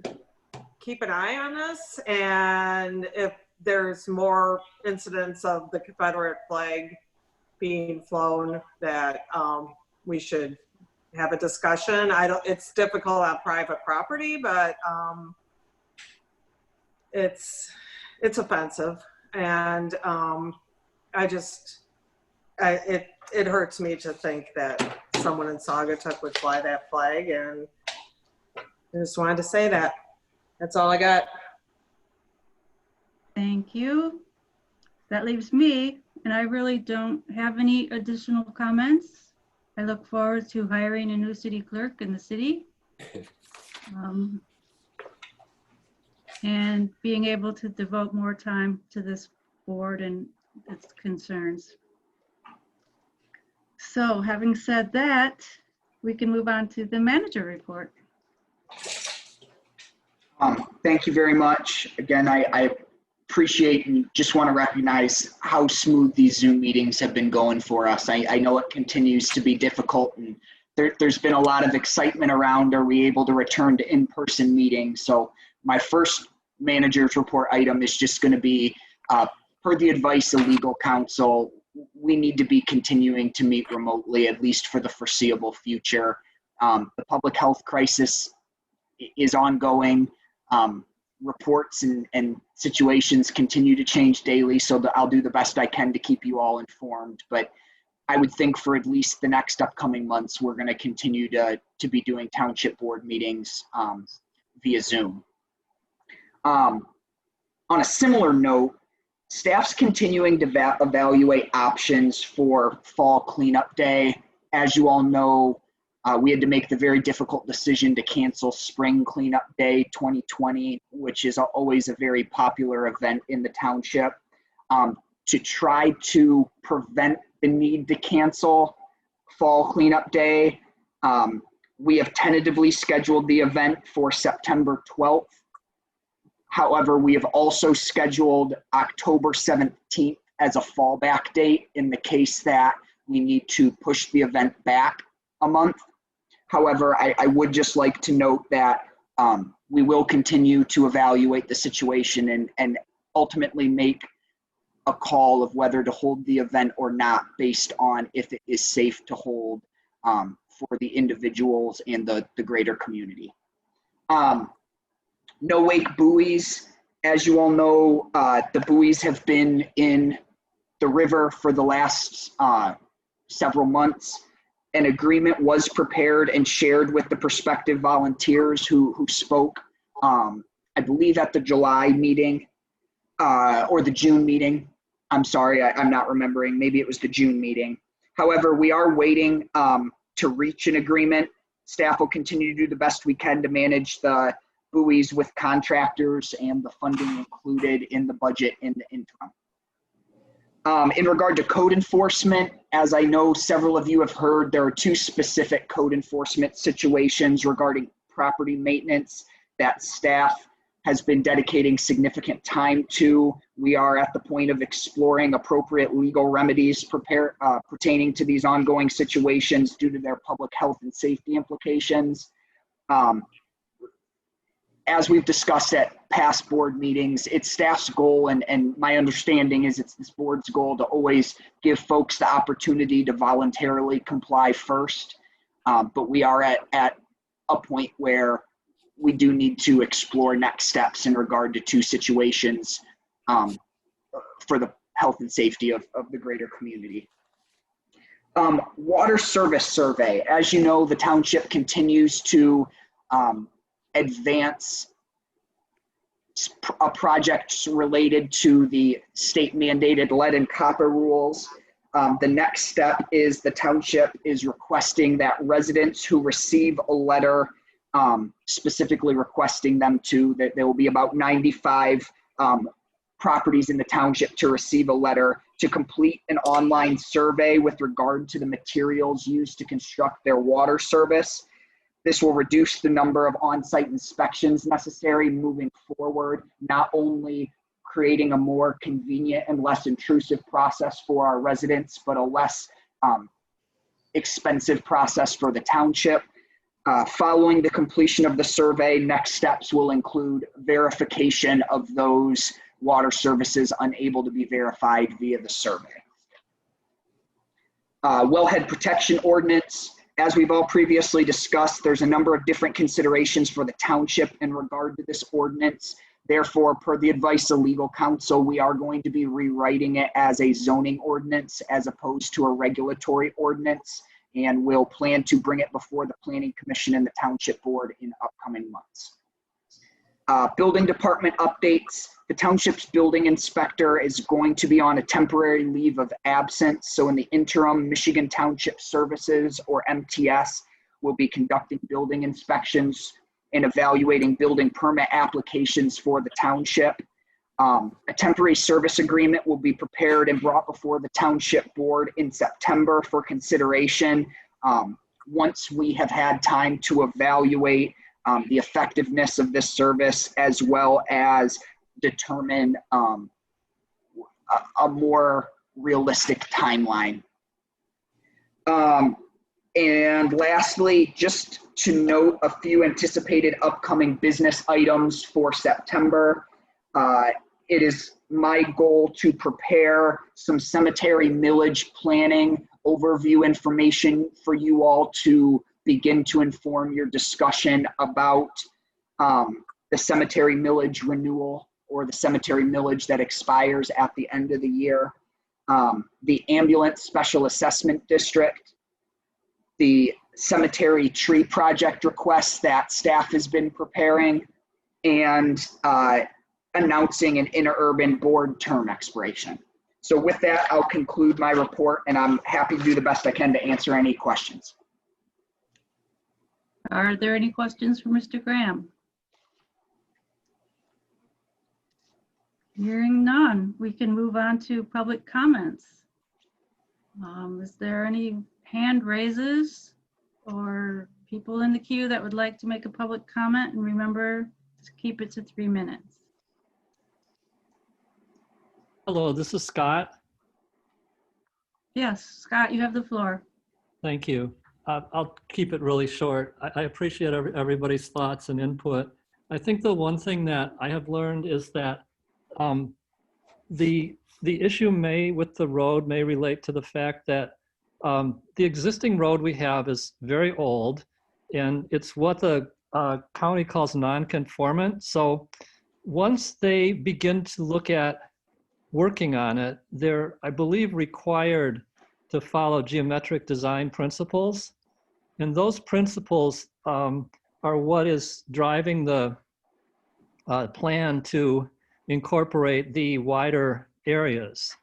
keep an eye on this, and if there's more incidents of the Confederate flag being flown, that we should have a discussion. It's difficult on private property, but it's offensive. And it hurts me to think that someone in Saugatuck would fly that flag, and I just wanted to say that. That's all I got. Thank you. That leaves me, and I really don't have any additional comments. I look forward to hiring a new city clerk in the city. And being able to devote more time to this board and its concerns. So having said that, we can move on to the manager report. Thank you very much. Again, I appreciate and just want to recognize how smooth these Zoom meetings have been going for us. I know it continues to be difficult, and there's been a lot of excitement around, are we able to return to in-person meetings? So my first manager's report item is just going to be, per the advice of legal counsel, we need to be continuing to meet remotely, at least for the foreseeable future. The public health crisis is ongoing. Reports and situations continue to change daily, so I'll do the best I can to keep you all informed. But I would think for at least the next upcoming months, we're going to continue to be doing township board meetings via Zoom. On a similar note, staff's continuing to evaluate options for fall cleanup day. As you all know, we had to make the very difficult decision to cancel Spring Cleanup Day 2020, which is always a very popular event in the township. To try to prevent the need to cancel Fall Cleanup Day, we have tentatively scheduled the event for September 12th. However, we have also scheduled October 17th as a fallback date in the case that we need to push the event back a month. However, I would just like to note that we will continue to evaluate the situation and ultimately make a call of whether to hold the event or not based on if it is safe to hold for the individuals and the greater community. No wake buoys. As you all know, the buoys have been in the river for the last several months. An agreement was prepared and shared with the prospective volunteers who spoke, I believe at the July meeting or the June meeting. I'm sorry, I'm not remembering. Maybe it was the June meeting. However, we are waiting to reach an agreement. Staff will continue to do the best we can to manage the buoys with contractors and the funding included in the budget in the interim. In regard to code enforcement, as I know several of you have heard, there are two specific code enforcement situations regarding property maintenance that staff has been dedicating significant time to. We are at the point of exploring appropriate legal remedies pertaining to these ongoing situations due to their public health and safety implications. As we've discussed at past board meetings, it's staff's goal, and my understanding is it's this board's goal to always give folks the opportunity to voluntarily comply first. But we are at a point where we do need to explore next steps in regard to two situations for the health and safety of the greater community. Water service survey. As you know, the township continues to advance projects related to the state mandated lead and copper rules. The next step is the township is requesting that residents who receive a letter, specifically requesting them to, that there will be about 95 properties in the township to receive a letter to complete an online survey with regard to the materials used to construct their water service. This will reduce the number of on-site inspections necessary moving forward, not only creating a more convenient and less intrusive process for our residents, but a less expensive process for the township. Following the completion of the survey, next steps will include verification of those water services unable to be verified via the survey. Wellhead protection ordinance. As we've all previously discussed, there's a number of different considerations for the township in regard to this ordinance. Therefore, per the advice of legal counsel, we are going to be rewriting it as a zoning ordinance as opposed to a regulatory ordinance, and we'll plan to bring it before the Planning Commission and the Township Board in upcoming months. Building department updates. The township's building inspector is going to be on a temporary leave of absence. So in the interim, Michigan Township Services, or MTS, will be conducting building inspections and evaluating building permit applications for the township. A temporary service agreement will be prepared and brought before the Township Board in September for consideration. Once we have had time to evaluate the effectiveness of this service, as well as determine a more realistic timeline. And lastly, just to note a few anticipated upcoming business items for September. It is my goal to prepare some cemetery millage planning overview information for you all to begin to inform your discussion about the cemetery millage renewal, or the cemetery millage that expires at the end of the year, the ambulance special assessment district, the cemetery tree project requests that staff has been preparing, and announcing an interurban board term expiration. So with that, I'll conclude my report, and I'm happy to do the best I can to answer any questions. Are there any questions for Mr. Graham? Hearing none, we can move on to public comments. Is there any hand raises or people in the queue that would like to make a public comment? And remember to keep it to 3 minutes. Hello, this is Scott. Yes, Scott, you have the floor. Thank you. I'll keep it really short. I appreciate everybody's thoughts and input. I think the one thing that I have learned is that the issue with the road may relate to the fact that the existing road we have is very old, and it's what the county calls non-conformant. So once they begin to look at working on it, they're, I believe, required to follow geometric design principles. And those principles are what is driving the plan to incorporate the wider areas.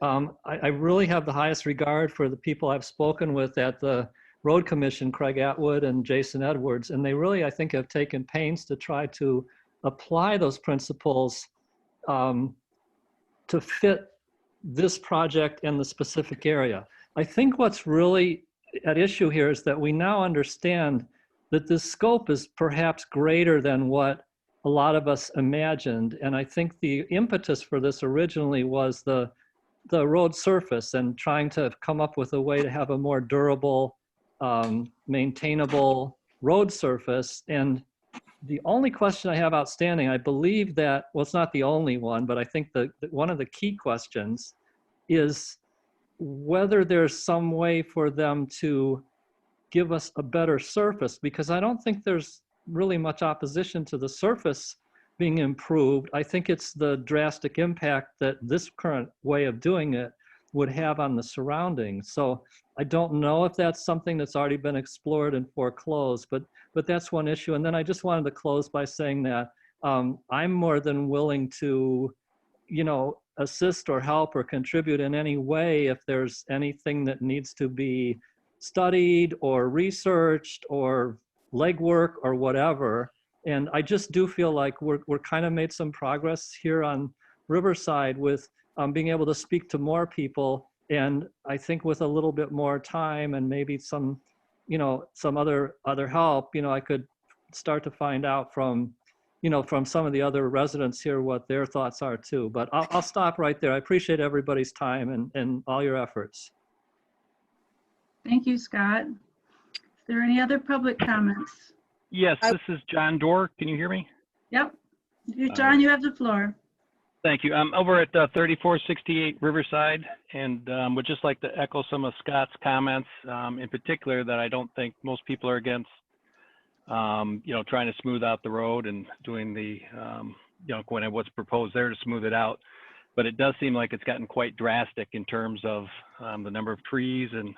I really have the highest regard for the people I've spoken with at the Road Commission, Craig Atwood and Jason Edwards, and they really, I think, have taken pains to try to apply those principles to fit this project in the specific area. I think what's really at issue here is that we now understand that this scope is perhaps greater than what a lot of us imagined. And I think the impetus for this originally was the road surface and trying to come up with a way to have a more durable, maintainable road surface. And the only question I have outstanding, I believe that, well, it's not the only one, but I think that one of the key questions is whether there's some way for them to give us a better surface, because I don't think there's really much opposition to the surface being improved. I think it's the drastic impact that this current way of doing it would have on the surroundings. So I don't know if that's something that's already been explored and foreclosed, but that's one issue. And then I just wanted to close by saying that I'm more than willing to, assist or help or contribute in any way if there's anything that needs to be studied or researched or legwork or whatever. And I just do feel like we're kind of made some progress here on Riverside with being able to speak to more people. And I think with a little bit more time and maybe some, some other help, I could start to find out from some of the other residents here what their thoughts are too. But I'll stop right there. I appreciate everybody's time and all your efforts. Thank you, Scott. Is there any other public comments? Yes, this is John Dorr. Can you hear me? Yep. John, you have the floor. Thank you. I'm over at 3468 Riverside, and would just like to echo some of Scott's comments, in particular that I don't think most people are against, trying to smooth out the road and doing the, when what's proposed there to smooth it out. But it does seem like it's gotten quite drastic in terms of the number of trees and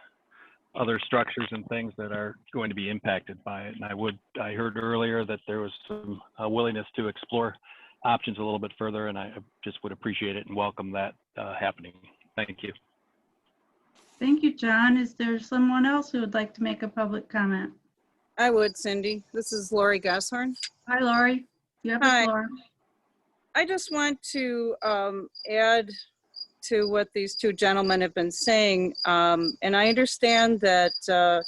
other structures and things that are going to be impacted by it. And I heard earlier that there was some willingness to explore options a little bit further, and I just would appreciate it and welcome that happening. Thank you. Thank you, John. Is there someone else who would like to make a public comment? I would, Cindy. This is Lori Gosshorn. Hi, Lori. You have the Hi. floor. I just want to add to what these two gentlemen have been saying. And I understand that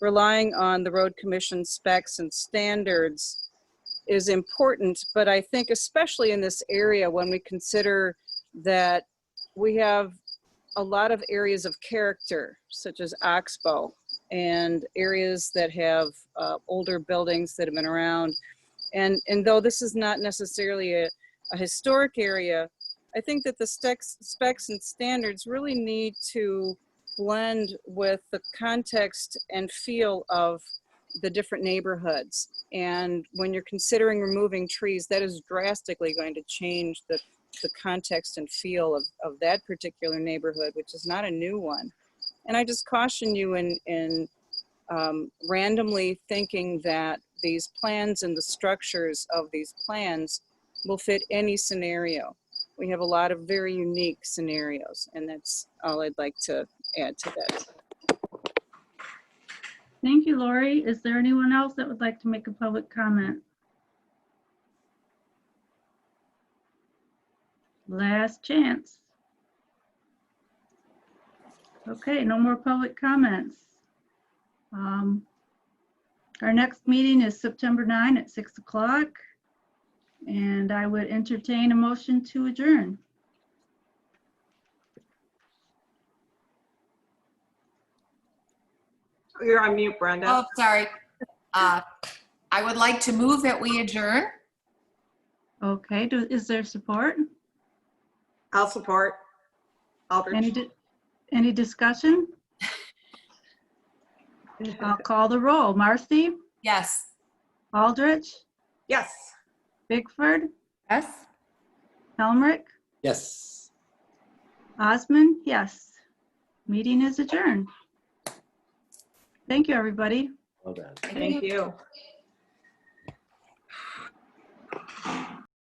relying on the road commission specs and standards is important, but I think especially in this area when we consider that we have a lot of areas of character, such as Oxbow, and areas that have older buildings that have been around. And though this is not necessarily a historic area, I think that the specs and standards really need to blend with the context and feel of the different neighborhoods. And when you're considering removing trees, that is drastically going to change the context and feel of that particular neighborhood, which is not a new one. And I just caution you in randomly thinking that these plans and the structures of these plans will fit any scenario. We have a lot of very unique scenarios, and that's all I'd like to add to that. Thank you, Lori. Is there anyone else that would like to make a public comment? Last chance. Okay, no more public comments. Our next meeting is September 9 at 6 o'clock, and I would entertain a motion to adjourn. You're on mute, Brenda. Oh, sorry. I would like to move that we adjourn. Okay, is there support? I'll support. Aldrich. Any discussion? I'll call the roll. Marcy? Yes. Aldrich? Yes. Bigford? Yes. Helmrich? Yes. Osmond? Yes. Meeting is adjourned. Thank you, everybody. Well done. Thank you.